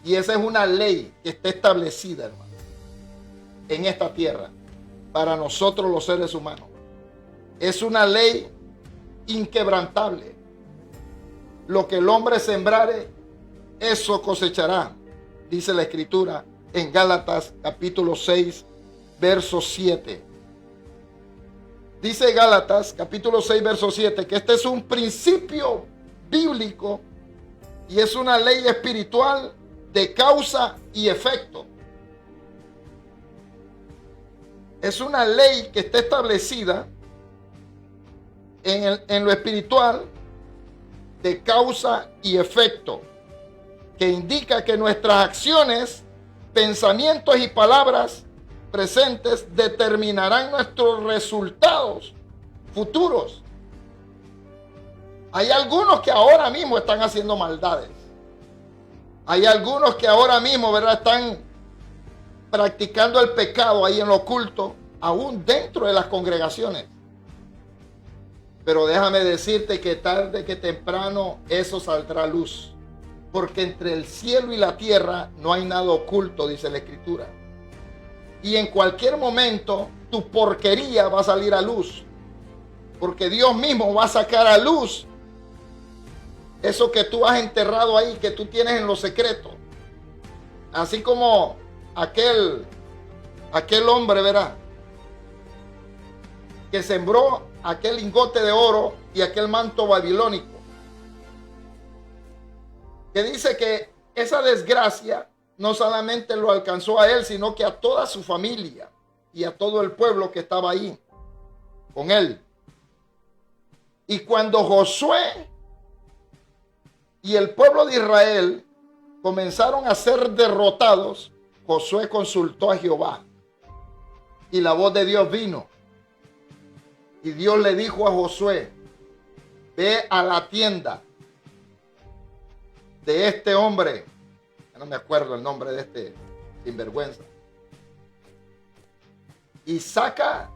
Speaker 3: Y esa es una ley que está establecida, hermano, en esta tierra, para nosotros los seres humanos. Es una ley inquebrantable. Lo que el hombre sembrare, eso cosechará, dice la Escritura en Gálatas capítulo 6, verso 7. Dice Gálatas capítulo 6, verso 7, que este es un principio bíblico y es una ley espiritual de causa y efecto. Es una ley que está establecida en lo espiritual de causa y efecto, que indica que nuestras acciones, pensamientos y palabras presentes determinarán nuestros resultados futuros. Hay algunos que ahora mismo están haciendo maldades. Hay algunos que ahora mismo, ¿verdad?, están practicando el pecado ahí en lo oculto, aún dentro de las congregaciones. Pero déjame decirte que tarde que temprano eso saldrá a luz. Porque entre el cielo y la tierra no hay nada oculto, dice la Escritura. Y en cualquier momento tu porquería va a salir a luz. Porque Dios mismo va a sacar a luz eso que tú has enterrado ahí, que tú tienes en lo secreto. Así como aquel hombre, ¿verdad?, que sembró aquel lingote de oro y aquel manto babilónico. Que dice que esa desgracia no solamente lo alcanzó a él, sino que a toda su familia y a todo el pueblo que estaba ahí con él. Y cuando Josué y el pueblo de Israel comenzaron a ser derrotados, Josué consultó a Jehová y la voz de Dios vino. Y Dios le dijo a Josué: ve a la tienda de este hombre, no me acuerdo el nombre de este sinvergüenza, y saca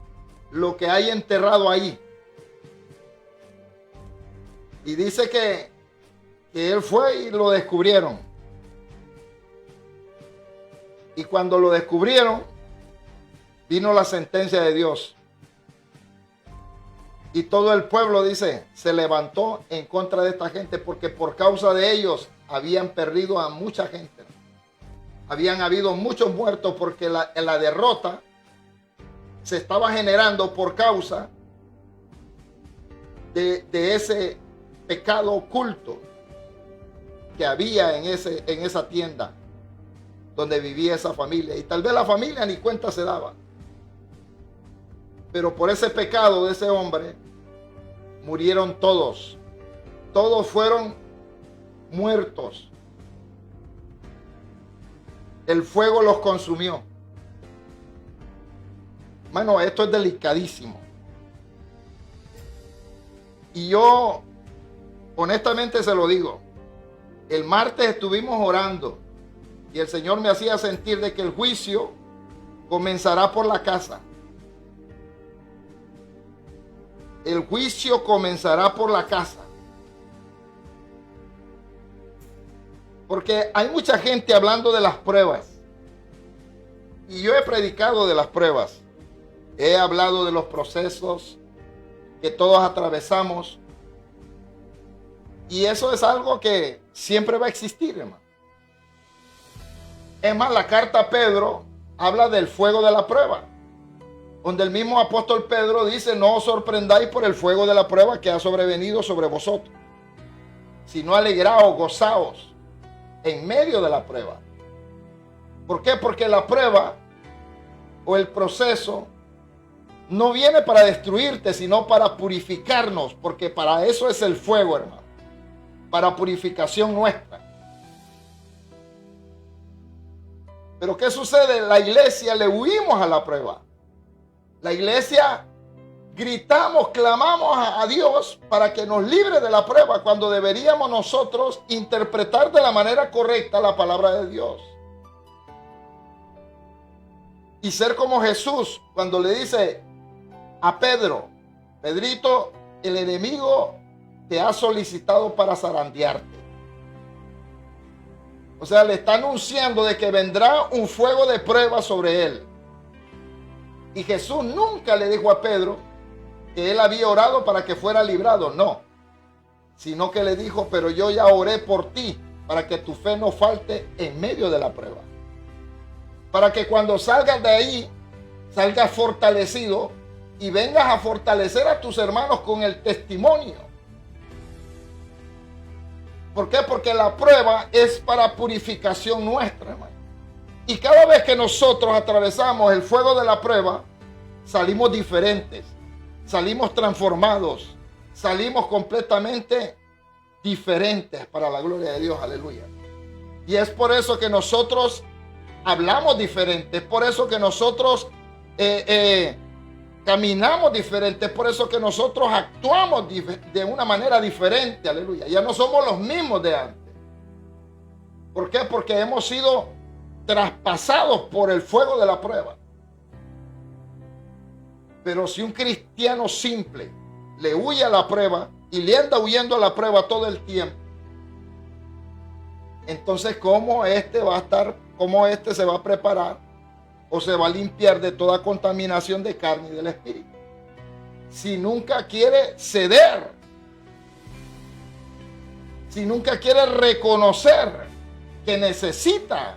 Speaker 3: lo que hay enterrado ahí. Y dice que él fue y lo descubrieron. Y cuando lo descubrieron, vino la sentencia de Dios. Y todo el pueblo, dice, se levantó en contra de esta gente, porque por causa de ellos habían perdido a mucha gente. Habían habido muchos muertos, porque la derrota se estaba generando por causa de ese pecado oculto que había en esa tienda donde vivía esa familia. Y tal vez la familia ni cuenta se daba. Pero por ese pecado de ese hombre murieron todos. Todos fueron muertos. El fuego los consumió. Mano, esto es delicadísimo. Y yo, honestamente se lo digo, el martes estuvimos orando y el Señor me hacía sentir de que el juicio comenzará por la casa. El juicio comenzará por la casa. Porque hay mucha gente hablando de las pruebas. Y yo he predicado de las pruebas. He hablado de los procesos que todos atravesamos. Y eso es algo que siempre va a existir, hermano. Es más, la carta a Pedro habla del fuego de la prueba, donde el mismo apóstol Pedro dice: no os sorprendáis por el fuego de la prueba que ha sobrevenido sobre vosotros, sino alegraos, gozaos en medio de la prueba. ¿Por qué? Porque la prueba o el proceso no viene para destruirte, sino para purificarnos, porque para eso es el fuego, hermano, para purificación nuestra. Pero ¿qué sucede? La iglesia le huimos a la prueba. La iglesia gritamos, clamamos a Dios para que nos libre de la prueba, cuando deberíamos nosotros interpretar de la manera correcta la palabra de Dios. Y ser como Jesús cuando le dice a Pedro: Pedrito, el enemigo te ha solicitado para zarandearte. O sea, le está anunciando de que vendrá un fuego de prueba sobre él. Y Jesús nunca le dijo a Pedro que él había orado para que fuera librado, no. Sino que le dijo: pero yo ya oré por ti, para que tu fe no falte en medio de la prueba. Para que cuando salgas de ahí, salgas fortalecido y vengas a fortalecer a tus hermanos con el testimonio. ¿Por qué? Porque la prueba es para purificación nuestra, hermano. Y cada vez que nosotros atravesamos el fuego de la prueba, salimos diferentes, salimos transformados, salimos completamente diferentes para la gloria de Dios, aleluya. Y es por eso que nosotros hablamos diferente, es por eso que nosotros caminamos diferente, es por eso que nosotros actuamos de una manera diferente, aleluya. Ya no somos los mismos de antes. ¿Por qué? Porque hemos sido traspasados por el fuego de la prueba. Pero si un cristiano simple le huye a la prueba y le anda huyendo a la prueba todo el tiempo, entonces ¿cómo este se va a preparar o se va a limpiar de toda contaminación de carne y del espíritu? Si nunca quiere ceder, si nunca quiere reconocer que necesita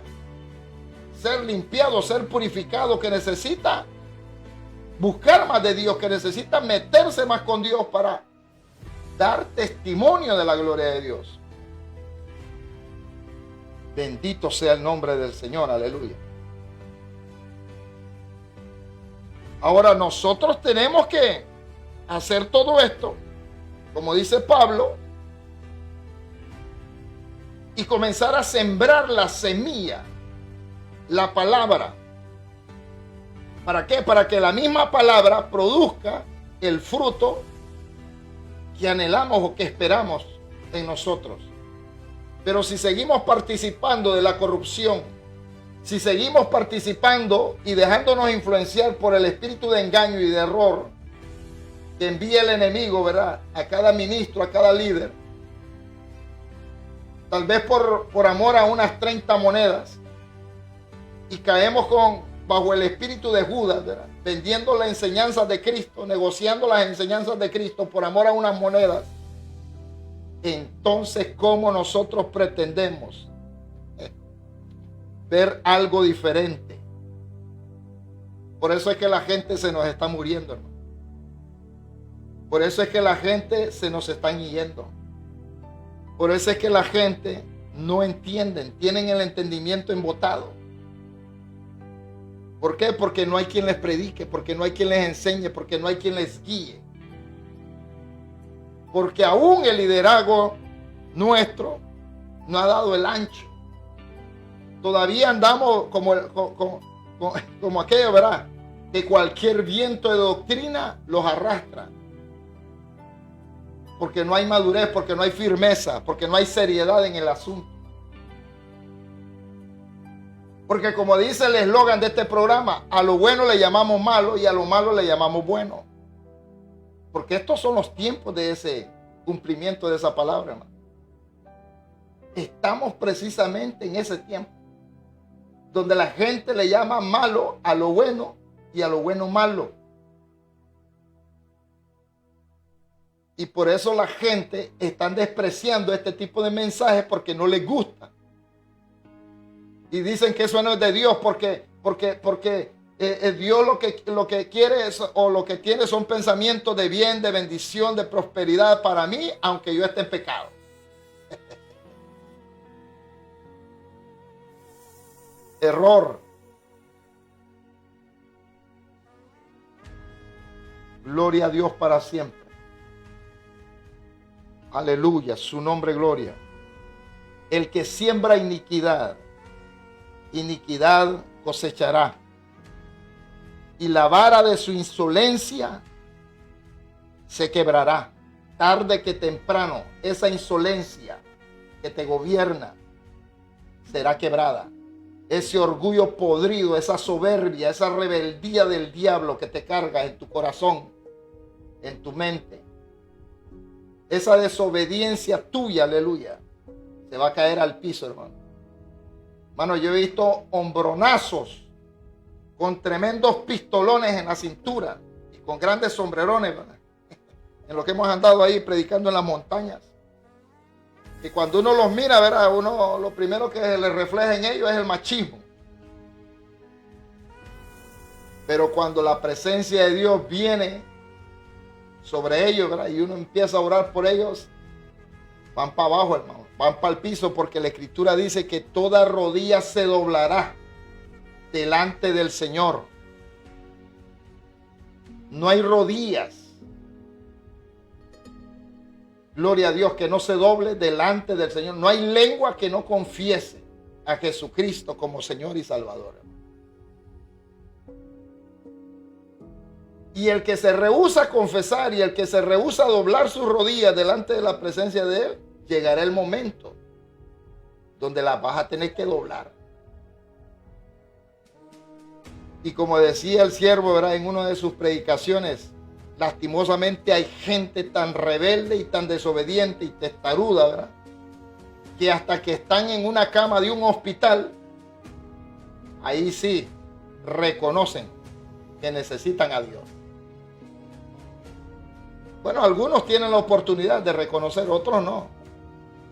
Speaker 3: ser limpiado, ser purificado, que necesita buscar más de Dios, que necesita meterse más con Dios para dar testimonio de la gloria de Dios. Bendito sea el nombre del Señor, aleluya. Ahora nosotros tenemos que hacer todo esto, como dice Pablo, y comenzar a sembrar la semilla, la palabra. ¿Para qué? Para que la misma palabra produzca el fruto que anhelamos o que esperamos en nosotros. Pero si seguimos participando de la corrupción, si seguimos participando y dejándonos influenciar por el espíritu de engaño y de error que envía el enemigo, ¿verdad?, a cada ministro, a cada líder, tal vez por amor a unas 30 monedas, y caemos bajo el espíritu de Judas, ¿verdad?, vendiendo las enseñanzas de Cristo, negociando las enseñanzas de Cristo por amor a unas monedas. Entonces, ¿cómo nosotros pretendemos ver algo diferente? Por eso es que la gente se nos está muriendo, hermano. Por eso es que la gente se nos está yendo. Por eso es que la gente no entienden, tienen el entendimiento embotado. ¿Por qué? Porque no hay quien les predique, porque no hay quien les enseñe, porque no hay quien les guíe. Porque aún el liderazgo nuestro no ha dado el ancho. Todavía andamos como aquello, ¿verdad?, que cualquier viento de doctrina los arrastra. Porque no hay madurez, porque no hay firmeza, porque no hay seriedad en el asunto. Porque como dice el eslogan de este programa, a lo bueno le llamamos malo y a lo malo le llamamos bueno. Porque estos son los tiempos de ese cumplimiento de esa palabra, hermano. Estamos precisamente en ese tiempo donde la gente le llama malo a lo bueno y a lo bueno malo. Y por eso la gente está despreciando este tipo de mensajes porque no les gusta. Y dicen que eso no es de Dios porque Dios lo que quiere es, o lo que tiene son pensamientos de bien, de bendición, de prosperidad para mí, aunque yo esté en pecado. Error. Gloria a Dios para siempre. Aleluya, su nombre gloria. El que siembra iniquidad, iniquidad cosechará. Y la vara de su insolencia se quebrará. Tarde que temprano, esa insolencia que te gobierna será quebrada. Ese orgullo podrido, esa soberbia, esa rebeldía del diablo que te carga en tu corazón, en tu mente, esa desobediencia tuya, aleluya, se va a caer al piso, hermano. Hermano, yo he visto hombronazos con tremendos pistolones en la cintura y con grandes sombrerones, ¿verdad?, en lo que hemos andado ahí predicando en las montañas. Y cuando uno los mira, ¿verdad?, uno lo primero que le refleja en ellos es el machismo. Pero cuando la presencia de Dios viene sobre ellos, ¿verdad?, y uno empieza a orar por ellos, van para abajo, hermano, van para el piso, porque la Escritura dice que toda rodilla se doblará delante del Señor. No hay rodillas, gloria a Dios, que no se doble delante del Señor. No hay lengua que no confiese a Jesucristo como Señor y Salvador. Y el que se rehúsa a confesar y el que se rehúsa a doblar sus rodillas delante de la presencia de Él, llegará el momento donde las vas a tener que doblar. Y como decía el siervo, ¿verdad?, en una de sus predicaciones, lastimosamente hay gente tan rebelde y tan desobediente y testaruda, ¿verdad? Que hasta que están en una cama de un hospital, ahí sí reconocen que necesitan a Dios. Bueno, algunos tienen la oportunidad de reconocer, otros no.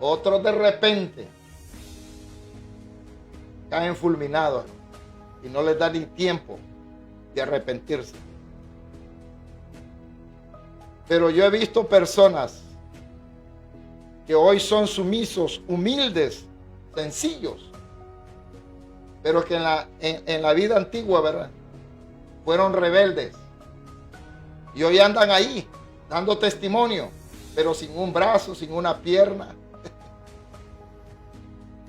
Speaker 3: Otros de repente caen fulminados y no les da ni tiempo de arrepentirse. Pero yo he visto personas que hoy son sumisos, humildes, sencillos, pero que en la vida antigua, ¿verdad?, fueron rebeldes y hoy andan ahí dando testimonio, pero sin un brazo, sin una pierna,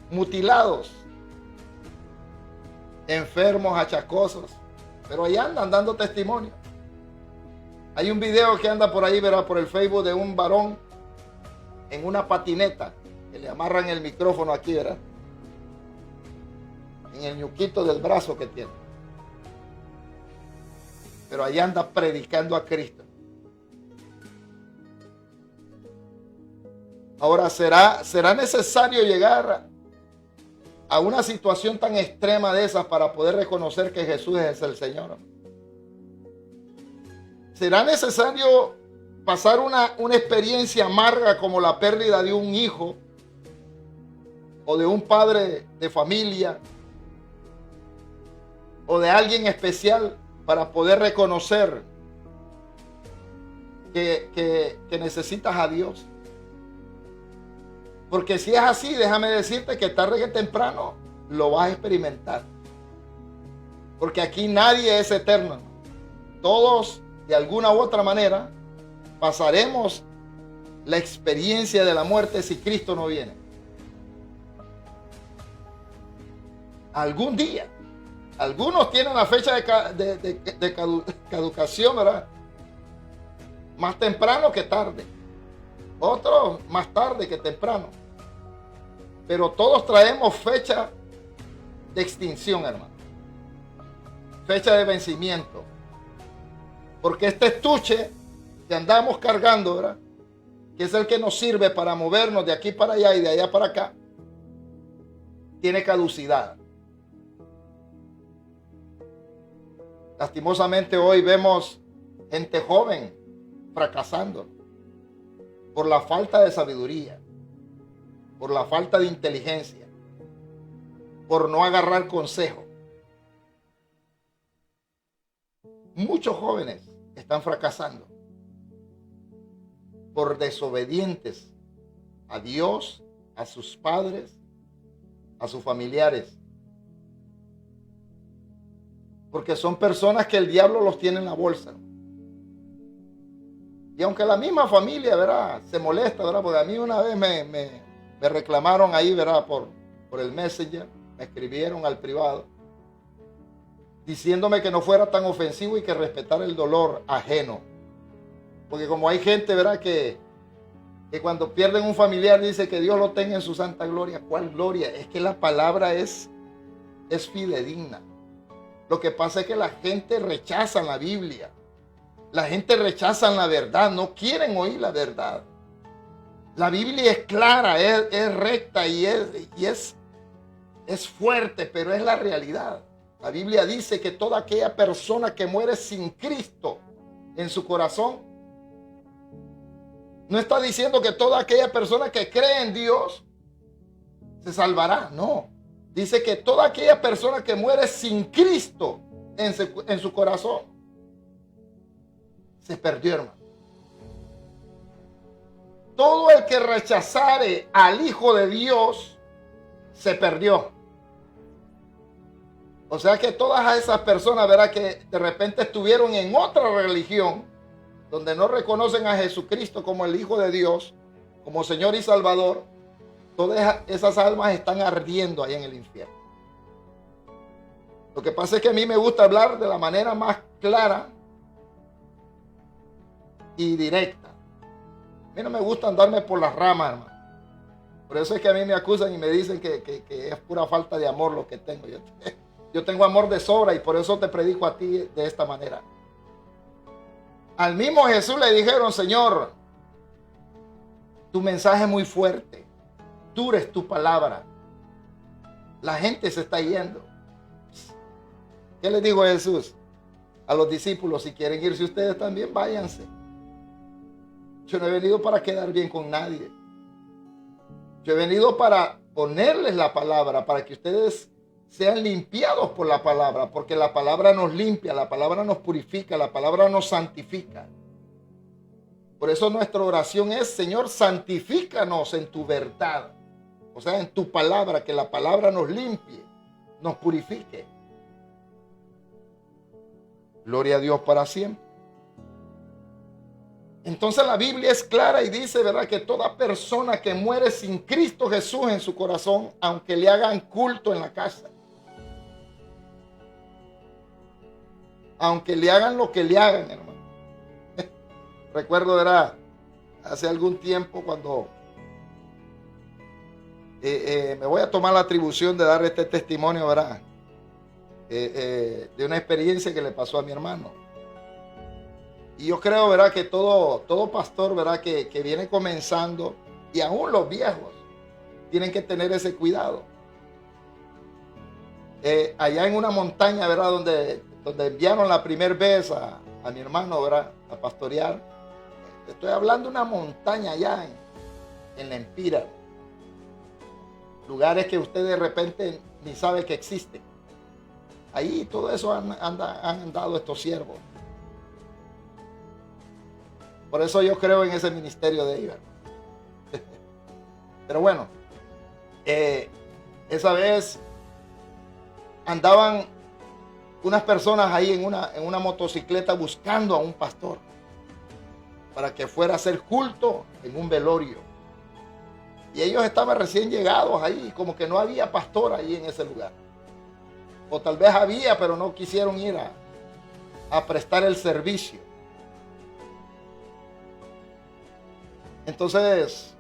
Speaker 3: mutilados, enfermos, achacosos, pero ahí andan dando testimonio. Hay un video que anda por ahí, verá, por el Facebook, de un varón en una patineta, que le amarran el micrófono aquí, ¿verdad?, en el ñuquito del brazo que tiene. Pero ahí anda predicando a Cristo. Ahora, ¿será necesario llegar a una situación tan extrema de esas para poder reconocer que Jesús es el Señor? ¿Será necesario pasar una experiencia amarga como la pérdida de un hijo o de un padre de familia o de alguien especial para poder reconocer que necesitas a Dios? Porque si es así, déjame decirte que tarde que temprano lo vas a experimentar. Porque aquí nadie es eterno. Todos, de alguna u otra manera, pasaremos la experiencia de la muerte si Cristo no viene. Algún día. Algunos tienen la fecha de caducación, ¿verdad?, más temprano que tarde. Otros más tarde que temprano. Pero todos traemos fecha de extinción, hermano. Fecha de vencimiento. Porque este estuche que andamos cargando, ¿verdad?, que es el que nos sirve para movernos de aquí para allá y de allá para acá, tiene caducidad. Lastimosamente hoy vemos gente joven fracasando por la falta de sabiduría, por la falta de inteligencia, por no agarrar consejo. Muchos jóvenes están fracasando por desobedientes a Dios, a sus padres, a sus familiares. Porque son personas que el diablo los tiene en la bolsa. Y aunque la misma familia, ¿verdad?, se molesta, ¿verdad?, porque a mí una vez me reclamaron ahí, ¿verdad?, por el Messenger, me escribieron al privado, diciéndome que no fuera tan ofensivo y que respetara el dolor ajeno. Porque como hay gente, ¿verdad?, que cuando pierden un familiar dice que Dios lo tenga en su santa gloria. ¿Cuál gloria? Es que la palabra es fidedigna. Lo que pasa es que la gente rechaza la Biblia. La gente rechaza la verdad, no quieren oír la verdad. La Biblia es clara, es recta y es fuerte, pero es la realidad. La Biblia dice que toda aquella persona que muere sin Cristo en su corazón, no está diciendo que toda aquella persona que cree en Dios se salvará, no. Dice que toda aquella persona que muere sin Cristo en su corazón se perdió, hermano. Todo el que rechazare al Hijo de Dios se perdió. O sea que todas esas personas, ¿verdad?, que de repente estuvieron en otra religión donde no reconocen a Jesucristo como el Hijo de Dios, como Señor y Salvador, todas esas almas están ardiendo ahí en el infierno. Lo que pasa es que a mí me gusta hablar de la manera más clara y directa. A mí no me gusta andarme por las ramas, hermano. Por eso es que a mí me acusan y me dicen que es pura falta de amor lo que tengo. Yo tengo amor de sobra y por eso te predico a ti de esta manera. Al mismo Jesús le dijeron: Señor, tu mensaje es muy fuerte, dura es tu palabra, la gente se está yendo. ¿Qué les dijo Jesús a los discípulos? Si quieren irse ustedes también, váyanse. Yo no he venido para quedar bien con nadie. Yo he venido para ponerles la palabra, para que ustedes sean limpiados por la palabra, porque la palabra nos limpia, la palabra nos purifica, la palabra nos santifica. Por eso nuestra oración es: Señor, santifícanos en tu verdad, o sea, en tu palabra, que la palabra nos limpie, nos purifique. Gloria a Dios para siempre. Entonces la Biblia es clara y dice, ¿verdad?, que toda persona que muere sin Cristo Jesús en su corazón, aunque le hagan culto en la casa, aunque le hagan lo que le hagan, hermano. Recuerdo, ¿verdad?, hace algún tiempo cuando me voy a tomar la atribución de dar este testimonio, ¿verdad?, de una experiencia que le pasó a mi hermano. Y yo creo, ¿verdad?, que todo pastor, ¿verdad?, que viene comenzando, y aún los viejos, tienen que tener ese cuidado. Allá en una montaña, ¿verdad?, donde enviaron la primera vez a mi hermano, ¿verdad?, a pastorear. Estoy hablando de una montaña allá en la Empira. Lugares que usted de repente ni sabe que existen. Ahí todo eso han andado estos siervos. Por eso yo creo en ese ministerio de ellos. Pero bueno, esa vez andaban unas personas ahí en una motocicleta buscando a un pastor para que fuera a hacer culto en un velorio. Y ellos estaban recién llegados ahí, como que no había pastor ahí en ese lugar. O tal vez había, pero no quisieron ir a prestar el servicio. Entonces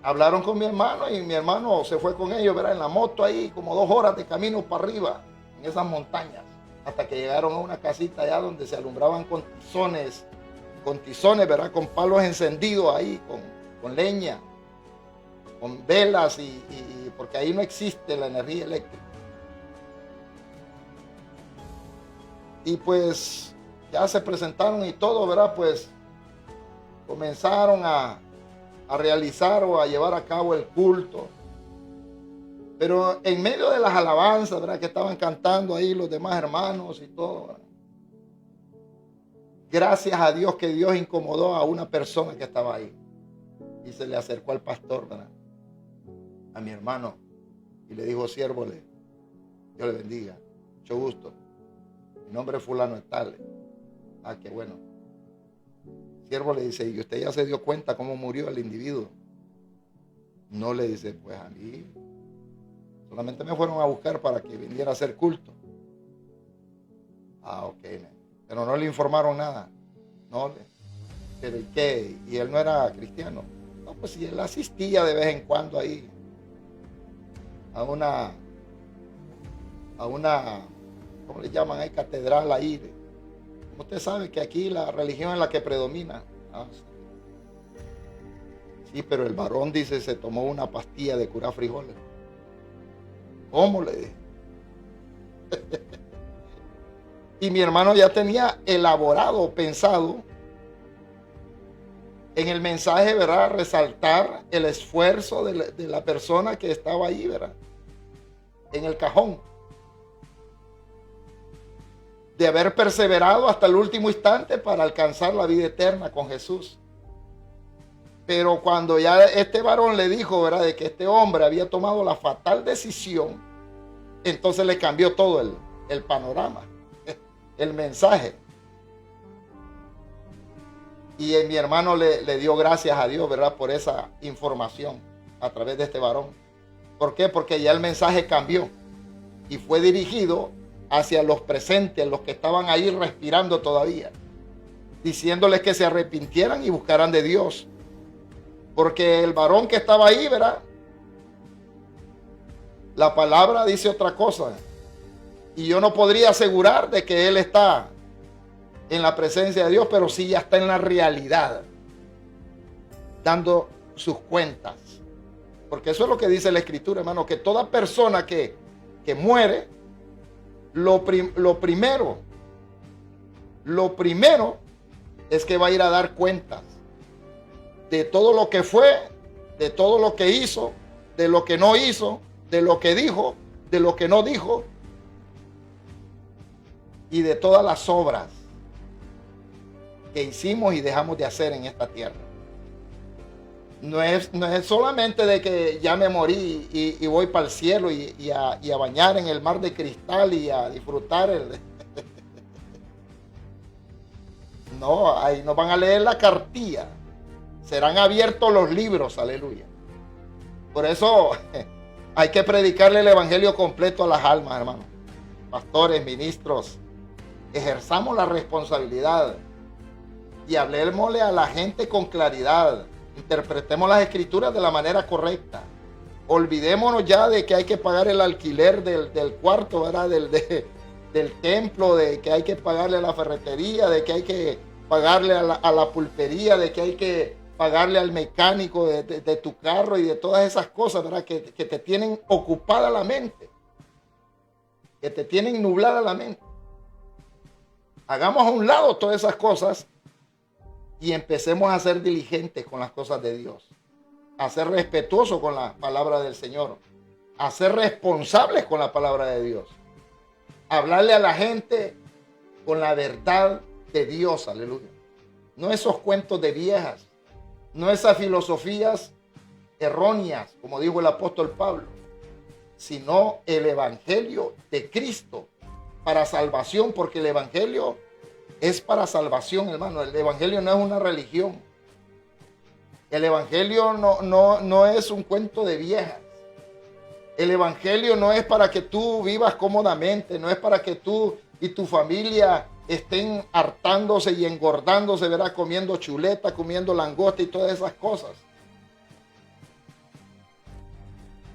Speaker 3: hablaron con mi hermano y mi hermano se fue con ellos, ¿verdad?, en la moto ahí, como 2 horas de camino para arriba, en esas montañas, hasta que llegaron a una casita allá donde se alumbraban con tizones, ¿verdad?, con palos encendidos ahí, con leña, con velas, y porque ahí no existe la energía eléctrica. Y pues ya se presentaron y todo, ¿verdad?, pues comenzaron a realizar o a llevar a cabo el culto. Pero en medio de las alabanzas, ¿verdad?, que estaban cantando ahí los demás hermanos y todo, ¿verdad?, gracias a Dios que Dios incomodó a una persona que estaba ahí. Y se le acercó al pastor, ¿verdad?, a mi hermano, y le dijo: siervo, Dios le bendiga, mucho gusto. Mi nombre es fulano de tal. Ah, qué bueno. Siervo le dice: ¿y usted ya se dio cuenta cómo murió el individuo? No, le dice: pues a mí solamente me fueron a buscar para que viniera a hacer culto. Ah, ok. Pero no le informaron nada. No, pero ¿y qué? ¿Y él no era cristiano? No, pues si él asistía de vez en cuando ahí a una, ¿cómo le llaman ahí? Catedral ahí. Usted sabe que aquí la religión es la que predomina. Ah, sí, pero el varón, dice, se tomó una pastilla de curar frijoles. ¿Cómo? Le dije. Y mi hermano ya tenía elaborado, pensado en el mensaje, ¿verdad?, resaltar el esfuerzo de la persona que estaba ahí, ¿verdad?, en el cajón, de haber perseverado hasta el último instante para alcanzar la vida eterna con Jesús. Pero cuando ya este varón le dijo, ¿verdad?, de que este hombre había tomado la fatal decisión, entonces le cambió todo el panorama, el mensaje. Y mi hermano le dio gracias a Dios, ¿verdad?, por esa información a través de este varón. ¿Por qué? Porque ya el mensaje cambió y fue dirigido hacia los presentes, los que estaban ahí respirando todavía, diciéndoles que se arrepintieran y buscaran de Dios. Porque el varón que estaba ahí, ¿verdad?, la palabra dice otra cosa. Y yo no podría asegurar de que él está en la presencia de Dios, pero sí ya está en la realidad, dando sus cuentas. Porque eso es lo que dice la Escritura, hermano, que toda persona que muere, lo primero es que va a ir a dar cuentas de todo lo que fue, de todo lo que hizo, de lo que no hizo, de lo que dijo, de lo que no dijo y de todas las obras que hicimos y dejamos de hacer en esta tierra. No es solamente de que ya me morí y voy para el cielo y a bañar en el mar de cristal y a disfrutar No, ahí nos van a leer la cartilla. Serán abiertos los libros, aleluya. Por eso hay que predicarle el evangelio completo a las almas, hermano. Pastores, ministros, ejerzamos la responsabilidad y hablemosle a la gente con claridad. Interpretemos las escrituras de la manera correcta. Olvidémonos ya de que hay que pagar el alquiler del cuarto, ¿verdad? Del templo, de que hay que pagarle a la ferretería, de que hay que pagarle a la pulpería, de que hay que pagarle al mecánico de tu carro y de todas esas cosas, ¿verdad? Que te tienen ocupada la mente, que te tienen nublada la mente. Hagamos a un lado todas esas cosas y empecemos a ser diligentes con las cosas de Dios, a ser respetuosos con la palabra del Señor, a ser responsables con la palabra de Dios, hablarle a la gente con la verdad de Dios, aleluya. No esos cuentos de viejas, no esas filosofías erróneas, como dijo el apóstol Pablo, sino el evangelio de Cristo para salvación, porque el evangelio es para salvación, hermano. El evangelio no es una religión. El evangelio no es un cuento de viejas. El evangelio no es para que tú vivas cómodamente, no es para que tú y tu familia estén hartándose y engordándose, ¿verdad? Comiendo chuleta, comiendo langosta y todas esas cosas.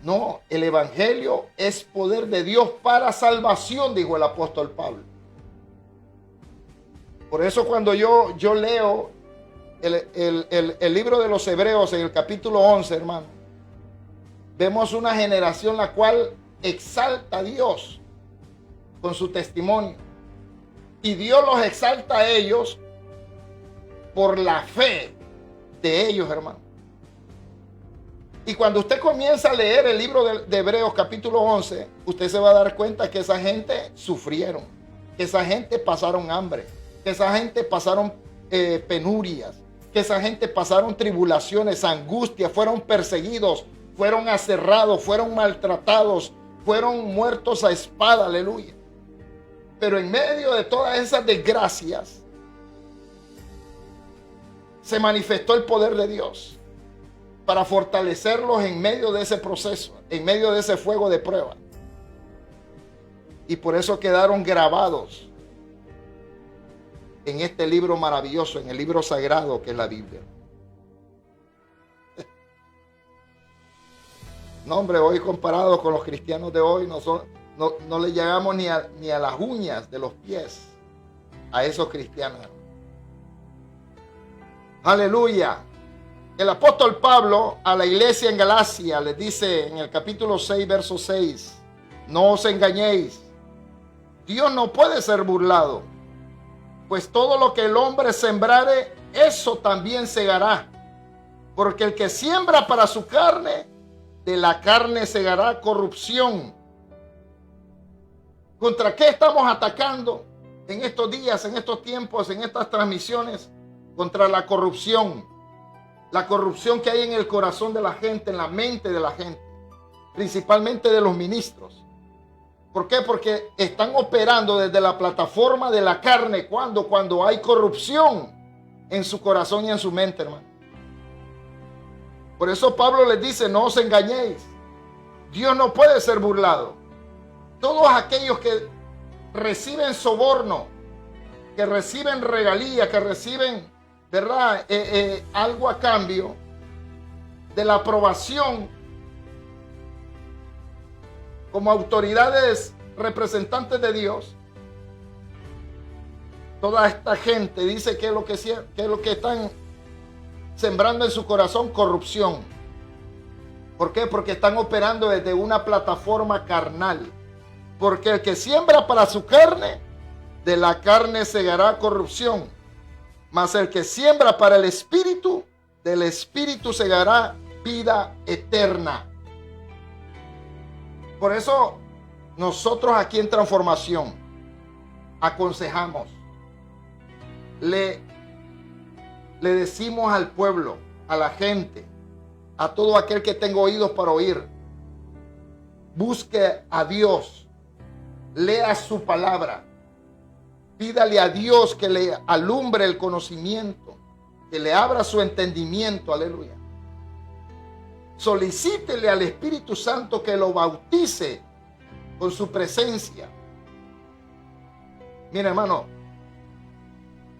Speaker 3: No, el evangelio es poder de Dios para salvación, dijo el apóstol Pablo. Por eso cuando yo leo el libro de los Hebreos en el capítulo 11, hermano, vemos una generación la cual exalta a Dios con su testimonio. Y Dios los exalta a ellos por la fe de ellos, hermano. Y cuando usted comienza a leer el libro de Hebreos capítulo 11, usted se va a dar cuenta que esa gente sufrieron, que esa gente pasaron hambre, que esa gente pasaron penurias, que esa gente pasaron tribulaciones, angustias, fueron perseguidos, fueron aserrados, fueron maltratados, fueron muertos a espada, aleluya. Pero en medio de todas esas desgracias se manifestó el poder de Dios para fortalecerlos en medio de ese proceso, en medio de ese fuego de prueba. Y por eso quedaron grabados en este libro maravilloso, en el libro sagrado que es la Biblia. No, hombre, hoy comparado con los cristianos de hoy, no le llegamos ni a las uñas de los pies a esos cristianos. Aleluya. El apóstol Pablo a la iglesia en Galacia les dice en el capítulo 6, verso 6, no os engañéis, Dios no puede ser burlado, pues todo lo que el hombre sembrare, eso también segará. Porque el que siembra para su carne, de la carne segará corrupción. ¿Contra qué estamos atacando en estos días, en estos tiempos, en estas transmisiones? Contra la corrupción. La corrupción que hay en el corazón de la gente, en la mente de la gente, principalmente de los ministros. ¿Por qué? Porque están operando desde la plataforma de la carne. Cuando hay corrupción en su corazón y en su mente, hermano. Por eso Pablo les dice, no os engañéis. Dios no puede ser burlado. Todos aquellos que reciben soborno, que reciben regalía, que reciben, ¿verdad? Algo a cambio de la aprobación como autoridades representantes de Dios, toda esta gente dice que es lo que están sembrando en su corazón: corrupción. ¿Por qué? Porque están operando desde una plataforma carnal. Porque el que siembra para su carne, de la carne segará corrupción. Mas el que siembra para el espíritu, del espíritu segará vida eterna. Por eso nosotros aquí en Transformación aconsejamos, le decimos al pueblo, a la gente, a todo aquel que tenga oídos para oír: busque a Dios, lea su palabra, pídale a Dios que le alumbre el conocimiento, que le abra su entendimiento, aleluya. Solicítele al Espíritu Santo que lo bautice con su presencia. Mira, hermano,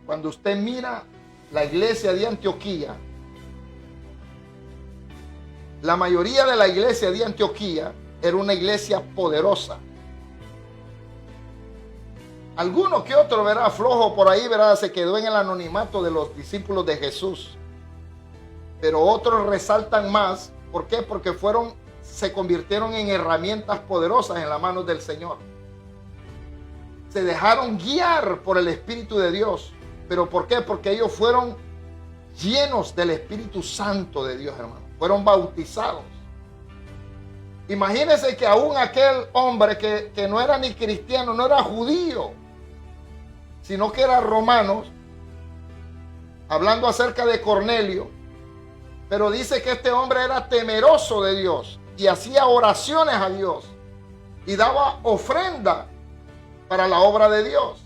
Speaker 3: cuando usted mira la iglesia de Antioquía, la mayoría de la iglesia de Antioquía era una iglesia poderosa. Alguno que otro, verá, flojo por ahí, verá, se quedó en el anonimato de los discípulos de Jesús. Pero otros resaltan más. ¿Por qué? Porque se convirtieron en herramientas poderosas en las manos del Señor. Se dejaron guiar por el Espíritu de Dios. ¿Pero por qué? Porque ellos fueron llenos del Espíritu Santo de Dios, hermano. Fueron bautizados. Imagínense que aún aquel hombre que no era ni cristiano, no era judío, sino que era romano, hablando acerca de Cornelio, pero dice que este hombre era temeroso de Dios y hacía oraciones a Dios y daba ofrenda para la obra de Dios.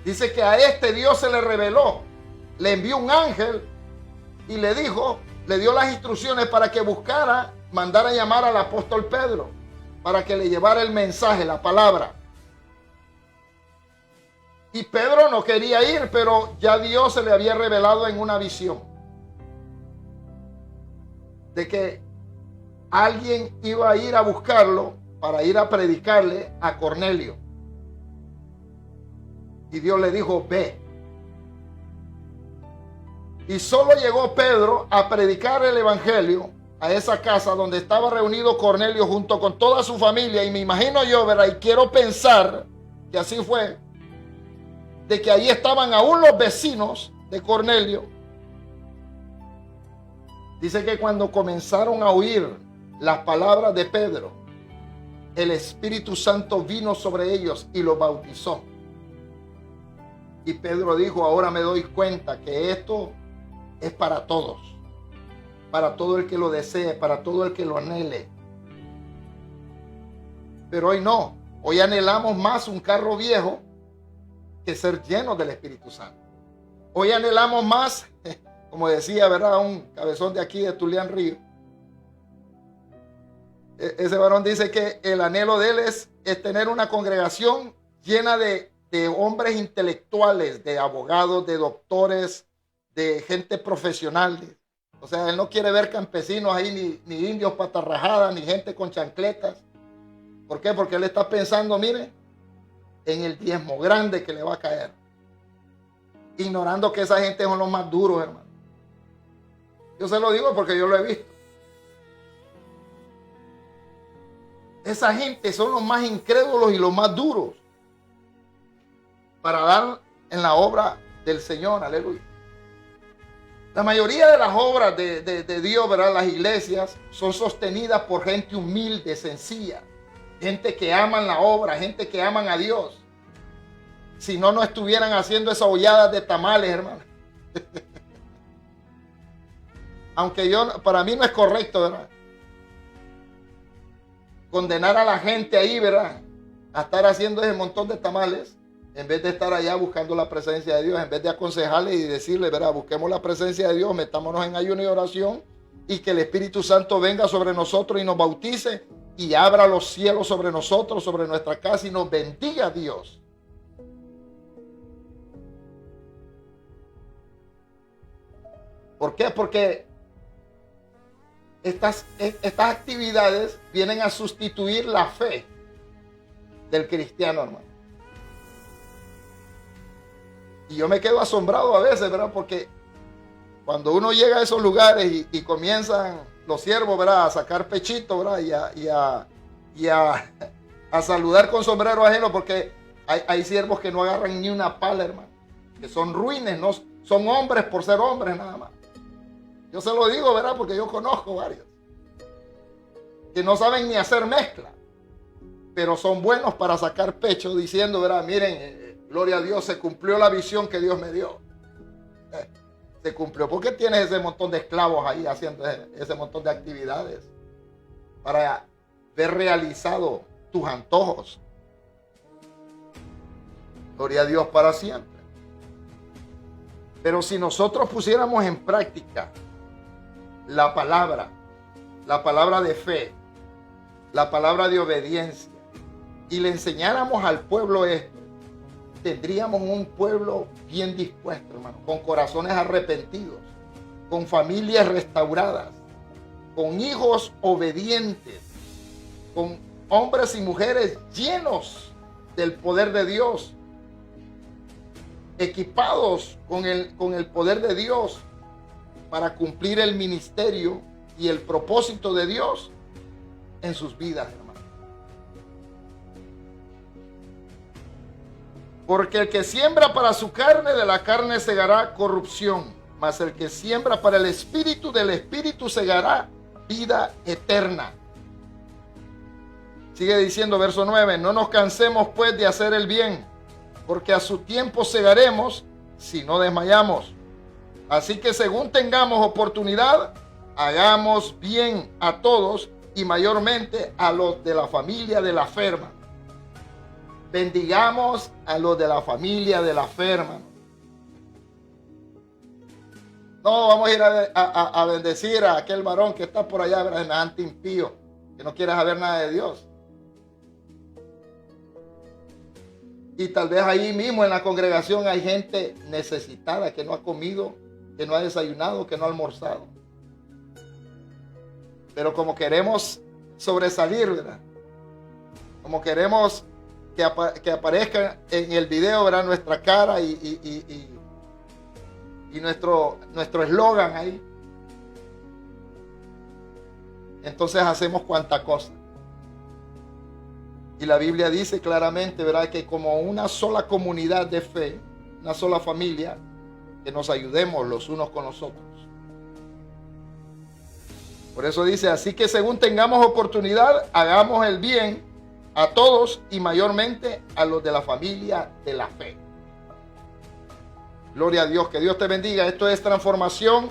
Speaker 3: Dice que a este Dios se le reveló, le envió un ángel y le dio las instrucciones para que mandara a llamar al apóstol Pedro, para que le llevara el mensaje, la palabra. Y Pedro no quería ir, pero ya Dios se le había revelado en una visión de que alguien iba a ir a buscarlo para ir a predicarle a Cornelio. Y Dios le dijo: ve. Y solo llegó Pedro a predicar el evangelio a esa casa donde estaba reunido Cornelio junto con toda su familia. Y me imagino yo, ¿verdad? Y quiero pensar que así fue, de que ahí estaban aún los vecinos de Cornelio. Dice que cuando comenzaron a oír las palabras de Pedro, el Espíritu Santo vino sobre ellos y los bautizó. Y Pedro dijo: ahora me doy cuenta que esto es para todos, para todo el que lo desee, para todo el que lo anhele. Pero hoy no, hoy anhelamos más un carro viejo que ser llenos del Espíritu Santo. Hoy anhelamos más, como decía, ¿verdad?, un cabezón de aquí de Tulián Río. Ese varón dice que el anhelo de él es tener una congregación llena de hombres intelectuales, de abogados, de doctores, de gente profesional. O sea, él no quiere ver campesinos ahí, ni indios patarrajadas, ni gente con chancletas. ¿Por qué? Porque él está pensando, mire, en el diezmo grande que le va a caer, ignorando que esa gente son los más duros, hermano. Yo se lo digo porque yo lo he visto. Esa gente son los más incrédulos y los más duros para dar en la obra del Señor, aleluya. La mayoría de las obras de Dios, ¿verdad?, las iglesias, son sostenidas por gente humilde, sencilla, gente que aman la obra, gente que aman a Dios. Si no, no estuvieran haciendo esas holladas de tamales, hermano. Aunque para mí no es correcto, ¿verdad?, condenar a la gente ahí, ¿verdad?, a estar haciendo ese montón de tamales, en vez de estar allá buscando la presencia de Dios, en vez de aconsejarle y decirle, ¿verdad?, busquemos la presencia de Dios, metámonos en ayuno y oración, y que el Espíritu Santo venga sobre nosotros y nos bautice y abra los cielos sobre nosotros, sobre nuestra casa, y nos bendiga a Dios. ¿Por qué? Porque estas actividades vienen a sustituir la fe del cristiano, hermano. Y yo me quedo asombrado a veces, ¿verdad? Porque cuando uno llega a esos lugares y comienzan los siervos, ¿verdad?, a sacar pechito, ¿verdad?, y a saludar con sombrero ajeno, porque hay siervos que no agarran ni una pala, hermano, que son ruines, no son hombres por ser hombres nada más. Yo se lo digo, ¿verdad?, porque yo conozco varios que no saben ni hacer mezcla, pero son buenos para sacar pecho diciendo, ¿verdad?, miren, gloria a Dios, se cumplió la visión que Dios me dio. Se cumplió. ¿Por qué tienes ese montón de esclavos ahí haciendo ese montón de actividades? Para ver realizado tus antojos. Gloria a Dios para siempre. Pero si nosotros pusiéramos en práctica la palabra de fe, la palabra de obediencia, y le enseñáramos al pueblo esto, tendríamos un pueblo bien dispuesto, hermano, con corazones arrepentidos, con familias restauradas, con hijos obedientes, con hombres y mujeres llenos del poder de Dios, equipados con el poder de Dios para cumplir el ministerio y el propósito de Dios en sus vidas, hermano. Porque el que siembra para su carne, de la carne segará corrupción, mas el que siembra para el espíritu, del espíritu segará vida eterna. Sigue diciendo verso 9, no nos cansemos pues de hacer el bien, porque a su tiempo segaremos si no desmayamos. Así que según tengamos oportunidad, hagamos bien a todos y mayormente a los de la familia de la fe, hermano. Bendigamos a los de la familia de la fe, hermano. No vamos a ir a bendecir a aquel varón que está por allá, ¿verdad?, en antiimpío, que no quiere saber nada de Dios. Y tal vez ahí mismo en la congregación hay gente necesitada que no ha comido, que no ha desayunado, que no ha almorzado. Pero como queremos sobresalir, ¿verdad?, como queremos que aparezca en el video, ¿verdad?, nuestra cara y nuestro eslogan ahí. Entonces hacemos cuanta cosa. Y la Biblia dice claramente, ¿verdad?, que como una sola comunidad de fe, una sola familia, que nos ayudemos los unos con los otros. Por eso dice, así que según tengamos oportunidad, hagamos el bien a todos y mayormente a los de la familia de la fe. Gloria a Dios, que Dios te bendiga. Esto es transformación.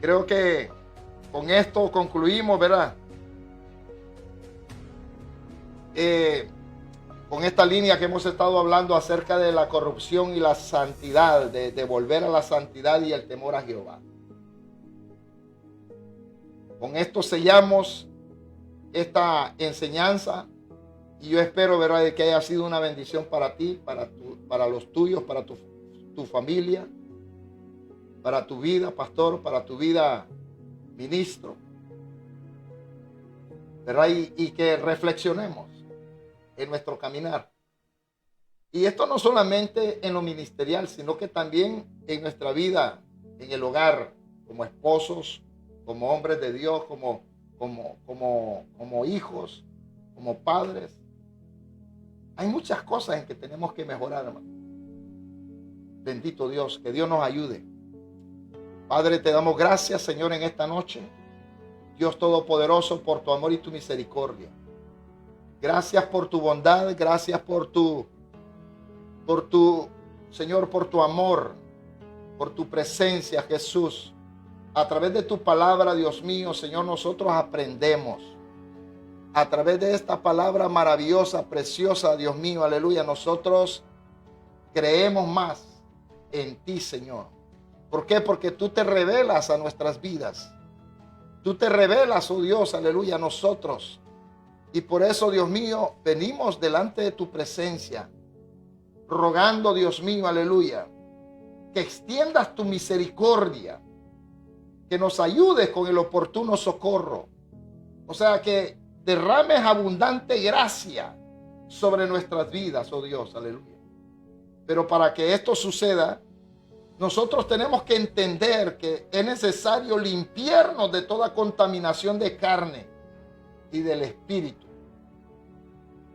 Speaker 3: Creo que con esto concluimos, ¿verdad?, con esta línea que hemos estado hablando acerca de la corrupción y la santidad, de volver a la santidad y el temor a Jehová. Con esto sellamos esta enseñanza y yo espero, ¿verdad?, que haya sido una bendición para ti, para los tuyos, para tu familia, para tu vida, pastor, para tu vida, ministro, ¿verdad? Y que reflexionemos en nuestro caminar. Y esto no solamente en lo ministerial, sino que también en nuestra vida, en el hogar, como esposos, como hombres de Dios, como hijos, como padres. Hay muchas cosas en que tenemos que mejorar, hermano. Bendito Dios, que Dios nos ayude. Padre, te damos gracias, Señor, en esta noche. Dios Todopoderoso, por tu amor y tu misericordia. Gracias por tu bondad, gracias por tu Señor, por tu amor, por tu presencia, Jesús. A través de tu palabra, Dios mío, Señor, nosotros aprendemos. A través de esta palabra maravillosa, preciosa, Dios mío, aleluya, nosotros creemos más en ti, Señor. ¿Por qué? Porque tú te revelas a nuestras vidas. Tú te revelas, oh Dios, aleluya, a nosotros. Y por eso, Dios mío, venimos delante de tu presencia, rogando, Dios mío, aleluya, que extiendas tu misericordia, que nos ayudes con el oportuno socorro. O sea, que derrames abundante gracia sobre nuestras vidas, oh Dios, aleluya. Pero para que esto suceda, nosotros tenemos que entender que es necesario limpiarnos de toda contaminación de carne y del espíritu.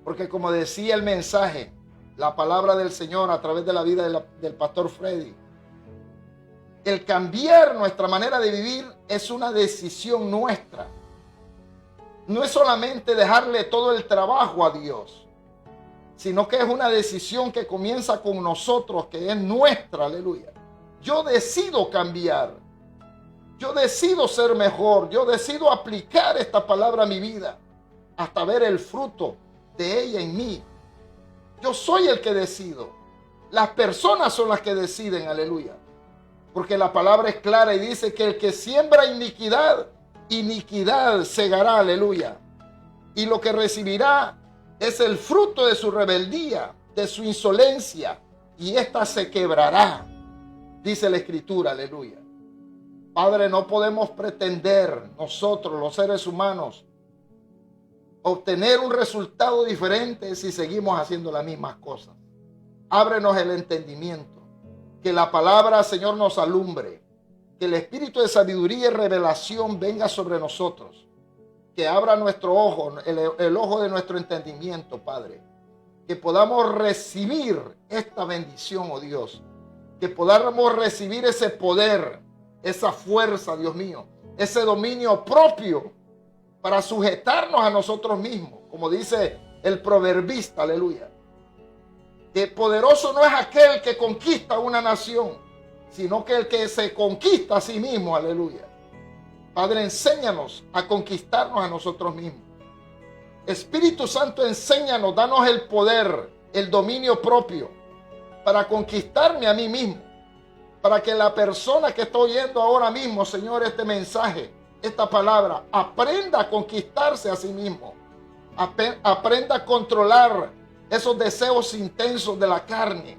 Speaker 3: Porque como decía el mensaje, la palabra del Señor a través de la vida del pastor Freddy, el cambiar nuestra manera de vivir es una decisión nuestra. No es solamente dejarle todo el trabajo a Dios, sino que es una decisión que comienza con nosotros, que es nuestra, aleluya. Yo decido cambiar, yo decido ser mejor, yo decido aplicar esta palabra a mi vida hasta ver el fruto de ella en mí. Yo soy el que decido. Las personas son las que deciden, aleluya. Porque la palabra es clara y dice que el que siembra iniquidad, iniquidad segará, aleluya. Y lo que recibirá es el fruto de su rebeldía, de su insolencia, y ésta se quebrará, dice la Escritura, aleluya. Padre, no podemos pretender nosotros, los seres humanos, obtener un resultado diferente si seguimos haciendo las mismas cosas. Ábrenos el entendimiento. Que la palabra, Señor, nos alumbre. Que el espíritu de sabiduría y revelación venga sobre nosotros. Que abra nuestro ojo, el ojo de nuestro entendimiento, Padre. Que podamos recibir esta bendición, oh Dios. Que podamos recibir ese poder, esa fuerza, Dios mío. Ese dominio propio para sujetarnos a nosotros mismos. Como dice el proverbista, aleluya. Que poderoso no es aquel que conquista una nación, sino que el que se conquista a sí mismo, aleluya. Padre, enséñanos a conquistarnos a nosotros mismos. Espíritu Santo, enséñanos, danos el poder, el dominio propio para conquistarme a mí mismo. Para que la persona que está oyendo ahora mismo, Señor, este mensaje, esta palabra, aprenda a conquistarse a sí mismo. Aprenda a controlar esos deseos intensos de la carne.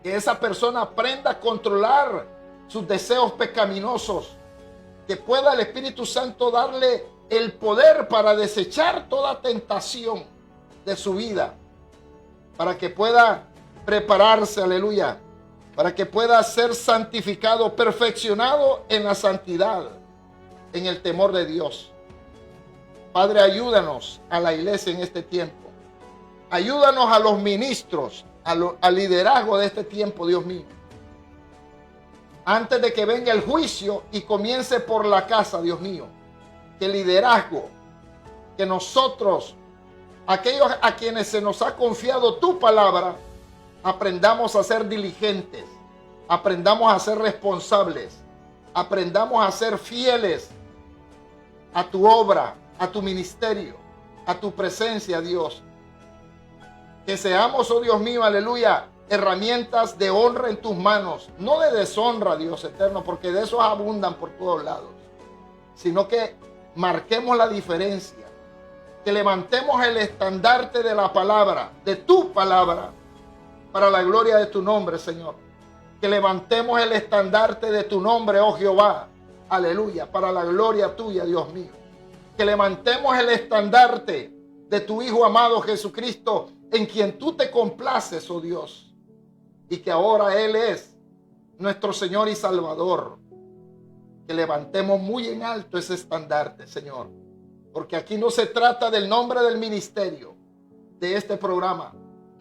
Speaker 3: Que esa persona aprenda a controlar sus deseos pecaminosos. Que pueda el Espíritu Santo darle el poder para desechar toda tentación de su vida. Para que pueda prepararse, aleluya. Para que pueda ser santificado, perfeccionado en la santidad, en el temor de Dios. Padre, ayúdanos a la iglesia en este tiempo. Ayúdanos a los ministros, al liderazgo de este tiempo, Dios mío. Antes de que venga el juicio y comience por la casa, Dios mío. Que el liderazgo, que nosotros, aquellos a quienes se nos ha confiado tu palabra, aprendamos a ser diligentes, aprendamos a ser responsables, aprendamos a ser fieles a tu obra, a tu ministerio, a tu presencia, Dios. Que seamos, oh Dios mío, aleluya, herramientas de honra en tus manos, no de deshonra, Dios eterno, porque de esos abundan por todos lados, sino que marquemos la diferencia, que levantemos el estandarte de la palabra, de tu palabra, para la gloria de tu nombre, Señor. Que levantemos el estandarte de tu nombre, oh Jehová, aleluya, para la gloria tuya, Dios mío. Que levantemos el estandarte de tu Hijo amado Jesucristo, en quien tú te complaces, oh Dios, y que ahora Él es nuestro Señor y Salvador. Que levantemos muy en alto ese estandarte, Señor, porque aquí no se trata del nombre del ministerio de este programa.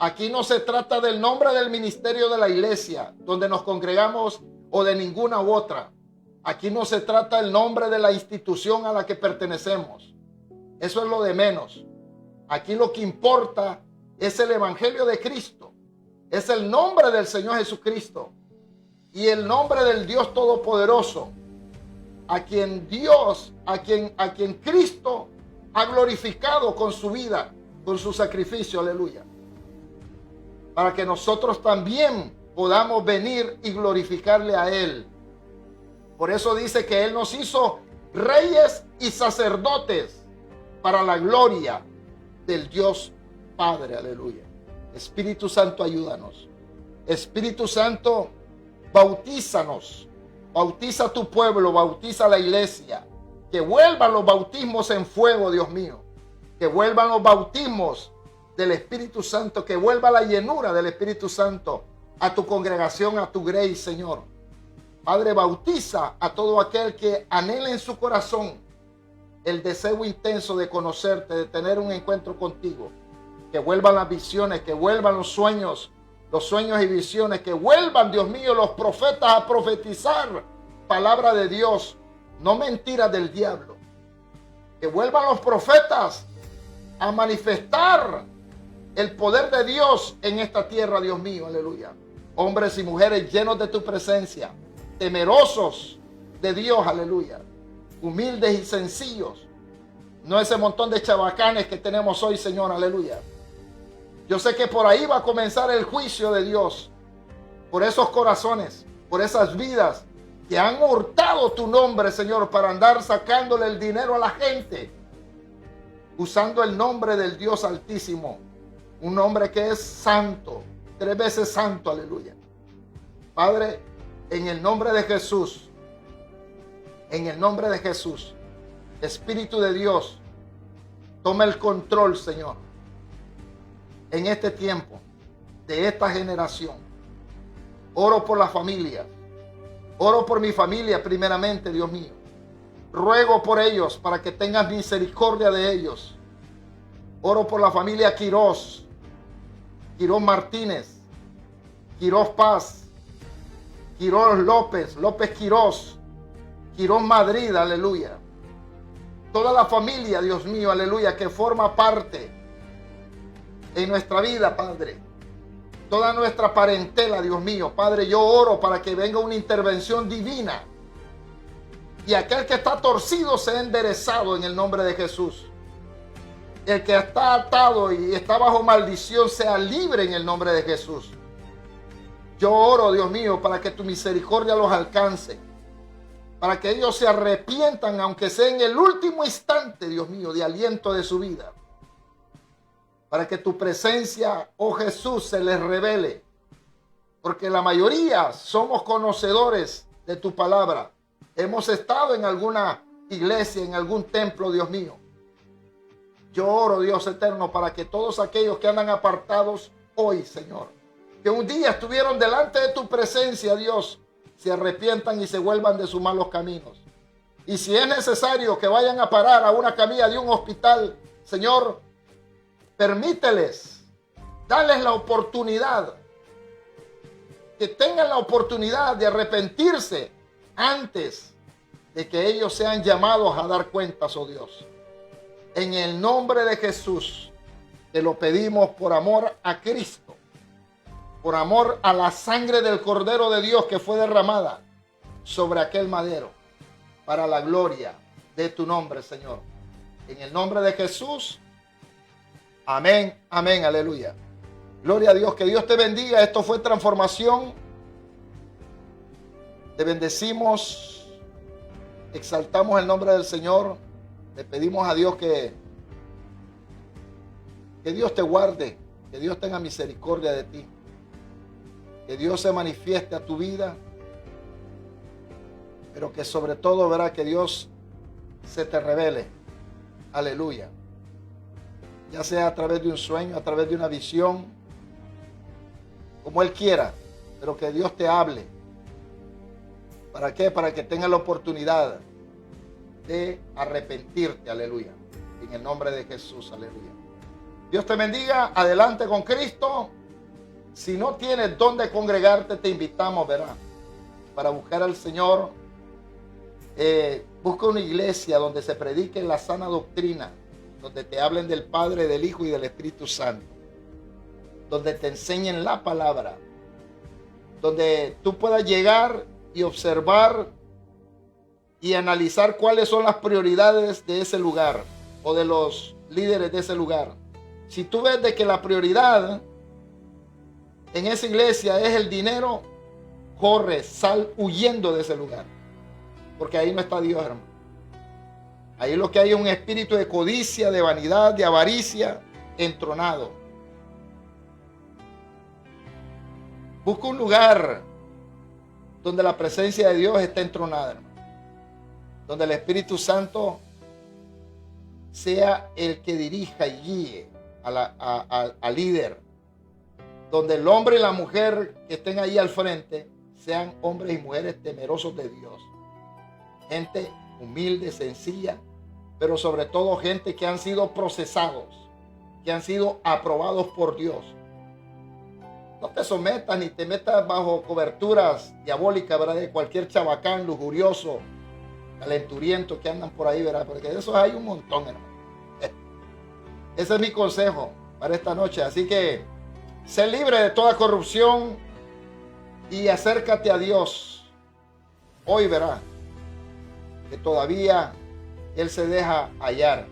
Speaker 3: Aquí no se trata del nombre del ministerio de la iglesia donde nos congregamos o de ninguna u otra. Aquí no se trata el nombre de la institución a la que pertenecemos. Eso es lo de menos. Aquí lo que importa es el evangelio de Cristo. Es el nombre del Señor Jesucristo y el nombre del Dios Todopoderoso, a quien Dios, a quien Cristo ha glorificado con su vida, con su sacrificio, aleluya. Para que nosotros también podamos venir y glorificarle a Él. Por eso dice que Él nos hizo reyes y sacerdotes para la gloria del Dios Padre, aleluya. Espíritu Santo, ayúdanos. Espíritu Santo, bautízanos. Bautiza a tu pueblo, bautiza a la iglesia. Que vuelvan los bautismos en fuego, Dios mío. Que vuelvan los bautismos del Espíritu Santo, que vuelva la llenura del Espíritu Santo a tu congregación, a tu grace, Señor. Padre, bautiza a todo aquel que anhela en su corazón el deseo intenso de conocerte, de tener un encuentro contigo. Que vuelvan las visiones, que vuelvan los sueños y visiones, que vuelvan, Dios mío, los profetas a profetizar palabra de Dios, no mentiras del diablo. Que vuelvan los profetas a manifestar el poder de Dios en esta tierra, Dios mío, aleluya. Hombres y mujeres llenos de tu presencia, temerosos de Dios, aleluya. Humildes y sencillos. No ese montón de chabacanes que tenemos hoy, Señor, aleluya. Yo sé que por ahí va a comenzar el juicio de Dios. Por esos corazones, por esas vidas que han hurtado tu nombre, Señor, para andar sacándole el dinero a la gente. Usando el nombre del Dios Altísimo. Un nombre que es santo. 3 veces santo, aleluya. Padre, en el nombre de Jesús. En el nombre de Jesús. Espíritu de Dios. Toma el control, Señor. En este tiempo. De esta generación. Oro por la familia. Oro por mi familia primeramente, Dios mío. Ruego por ellos para que tengas misericordia de ellos. Oro por la familia Quirós. Quirós Martínez. Quirós Paz. Quirós López. López Quirós. Quirós Madrid, aleluya. Toda la familia, Dios mío, aleluya, que forma parte en nuestra vida, Padre. Toda nuestra parentela, Dios mío, Padre, yo oro para que venga una intervención divina. Y aquel que está torcido sea enderezado en el nombre de Jesús. El que está atado y está bajo maldición sea libre en el nombre de Jesús. Yo oro, Dios mío, para que tu misericordia los alcance. Para que ellos se arrepientan, aunque sea en el último instante, Dios mío, de aliento de su vida. Para que tu presencia, oh Jesús, se les revele. Porque la mayoría somos conocedores de tu palabra. Hemos estado en alguna iglesia, en algún templo, Dios mío. Yo oro, Dios eterno, para que todos aquellos que andan apartados hoy, Señor, que un día estuvieron delante de tu presencia, Dios, se arrepientan y se vuelvan de sus malos caminos. Y si es necesario que vayan a parar a una camilla de un hospital, Señor, permíteles, dales la oportunidad, que tengan la oportunidad de arrepentirse antes de que ellos sean llamados a dar cuentas, oh Dios. En el nombre de Jesús, te lo pedimos por amor a Cristo, por amor a la sangre del Cordero de Dios que fue derramada sobre aquel madero, para la gloria de tu nombre, Señor. En el nombre de Jesús, amén, amén, aleluya. Gloria a Dios, que Dios te bendiga. Esto fue transformación. Te bendecimos, exaltamos el nombre del Señor. Le pedimos a Dios que Dios te guarde, que Dios tenga misericordia de ti, que Dios se manifieste a tu vida, pero que sobre todo verá que Dios se te revele. Aleluya. Ya sea a través de un sueño, a través de una visión, como Él quiera, pero que Dios te hable. ¿Para qué? Para que tengas la oportunidad de arrepentirte, aleluya. En el nombre de Jesús, aleluya. Dios te bendiga, adelante con Cristo. Si no tienes dónde congregarte, te invitamos, ¿verdad? Para buscar al Señor. Busca una iglesia donde se predique la sana doctrina, donde te hablen del Padre, del Hijo y del Espíritu Santo, donde te enseñen la palabra, donde tú puedas llegar y observar y analizar cuáles son las prioridades de ese lugar o de los líderes de ese lugar. Si tú ves de que la prioridad en esa iglesia es el dinero, corre, sal huyendo de ese lugar, porque ahí no está Dios, hermano. Ahí lo que hay es un espíritu de codicia, de vanidad, de avaricia entronado. Busca un lugar donde la presencia de Dios esté entronada, hermano. Donde el Espíritu Santo sea el que dirija y guíe al líder, donde el hombre y la mujer que estén ahí al frente sean hombres y mujeres temerosos de Dios, gente humilde, sencilla, pero sobre todo gente que han sido procesados, que han sido aprobados por Dios. No te sometas ni te metas bajo coberturas diabólicas, ¿verdad? De cualquier chabacán lujurioso, calenturiento que andan por ahí, ¿verdad? Porque de esos hay un montón, hermano. Ese es mi consejo para esta noche. Así que sé libre de toda corrupción y acércate a Dios. Hoy verás que todavía Él se deja hallar.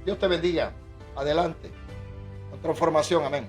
Speaker 3: Dios te bendiga. Adelante. Con transformación. Amén.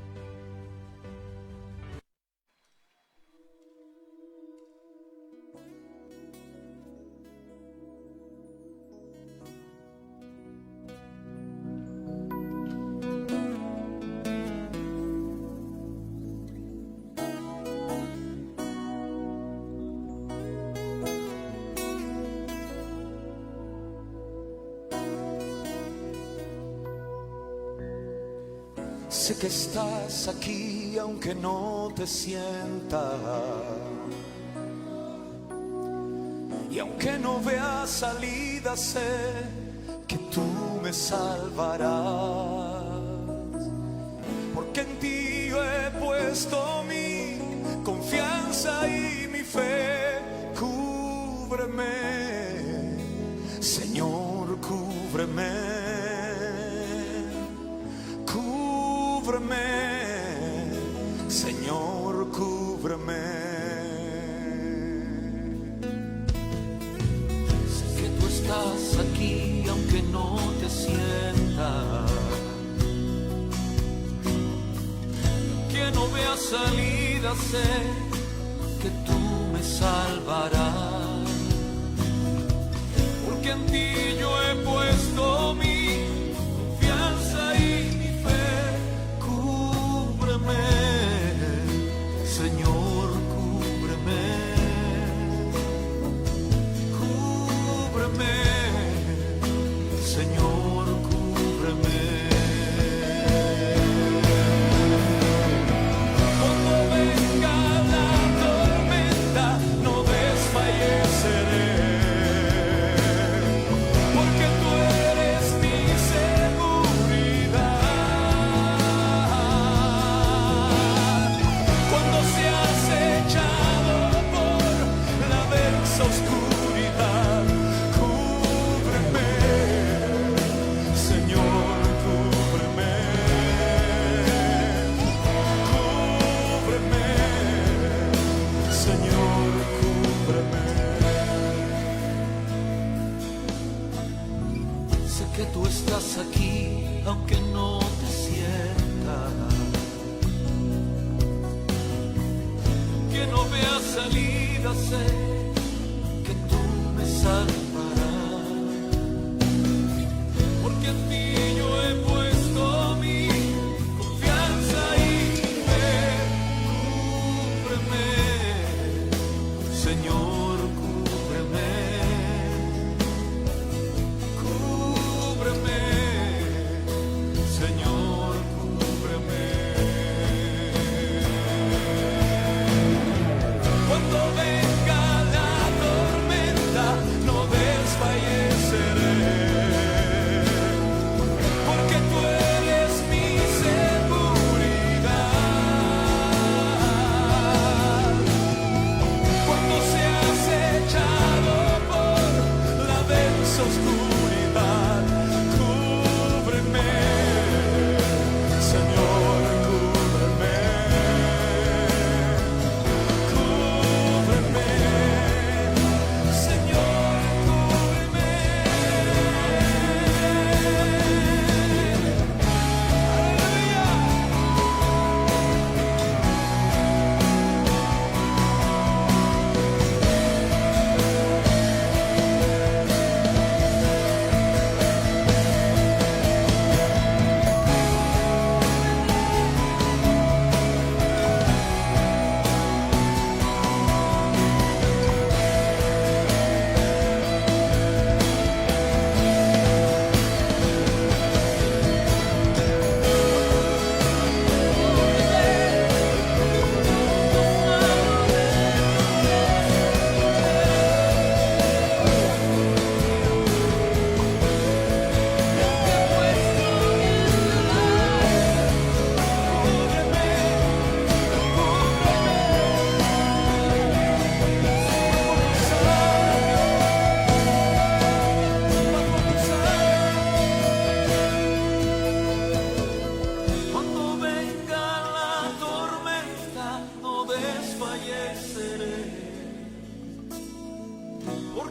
Speaker 4: Sé que estás aquí aunque no te sientas, y aunque no veas salida, sé que tú me salvarás, porque en ti yo he puesto mi confianza y mi fe. Cúbreme, Señor, cúbreme. Cúbreme, Señor, cúbreme. Sé que tú estás aquí aunque no te sientas, que no veas salida, sé que tú me salvarás, porque en ti yo he puesto mi confianza y Señor, cúbreme, cúbreme, Señor, cúbreme. Cuando venga la tormenta, no desfalleceré, porque tú eres mi seguridad. Oscuridad, cúbreme, Señor, cúbreme, cúbreme, Señor, cúbreme. Sé que tú estás aquí, aunque no te sientas, que no veas salida, sé salvarás, porque en ti yo he puesto mi confianza y fe. Cúbreme, Señor, cúbreme, cúbreme, Señor, cúbreme. Cuando venga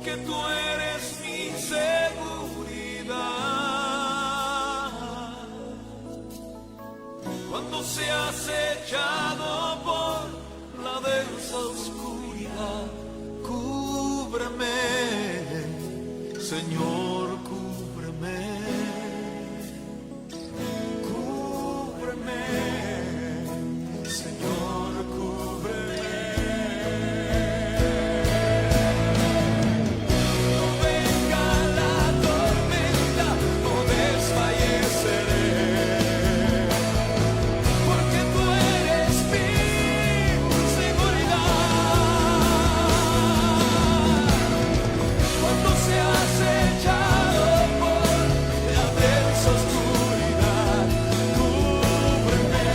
Speaker 4: porque tú eres mi seguridad. Cuando seas echado por la densa oscuridad, cúbreme, Señor, cúbreme, cúbreme, Señor, cúbreme. No venga la tormenta, no desfalleceré, porque tú eres mi seguridad. Cuando seas echado por la densa oscuridad, cúbreme,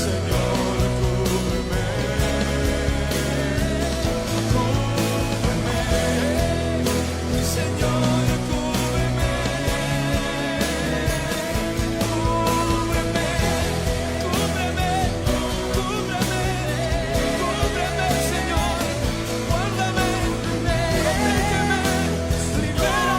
Speaker 4: Señor, cúbreme, cúbreme, mi Señor, cúbreme, cúbreme, cúbreme, cúbreme, cúbreme, Señor, guárdame, protégeme, libérame,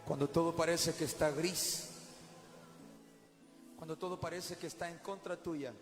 Speaker 4: cuando todo parece que está gris, cuando todo parece que está en contra tuya,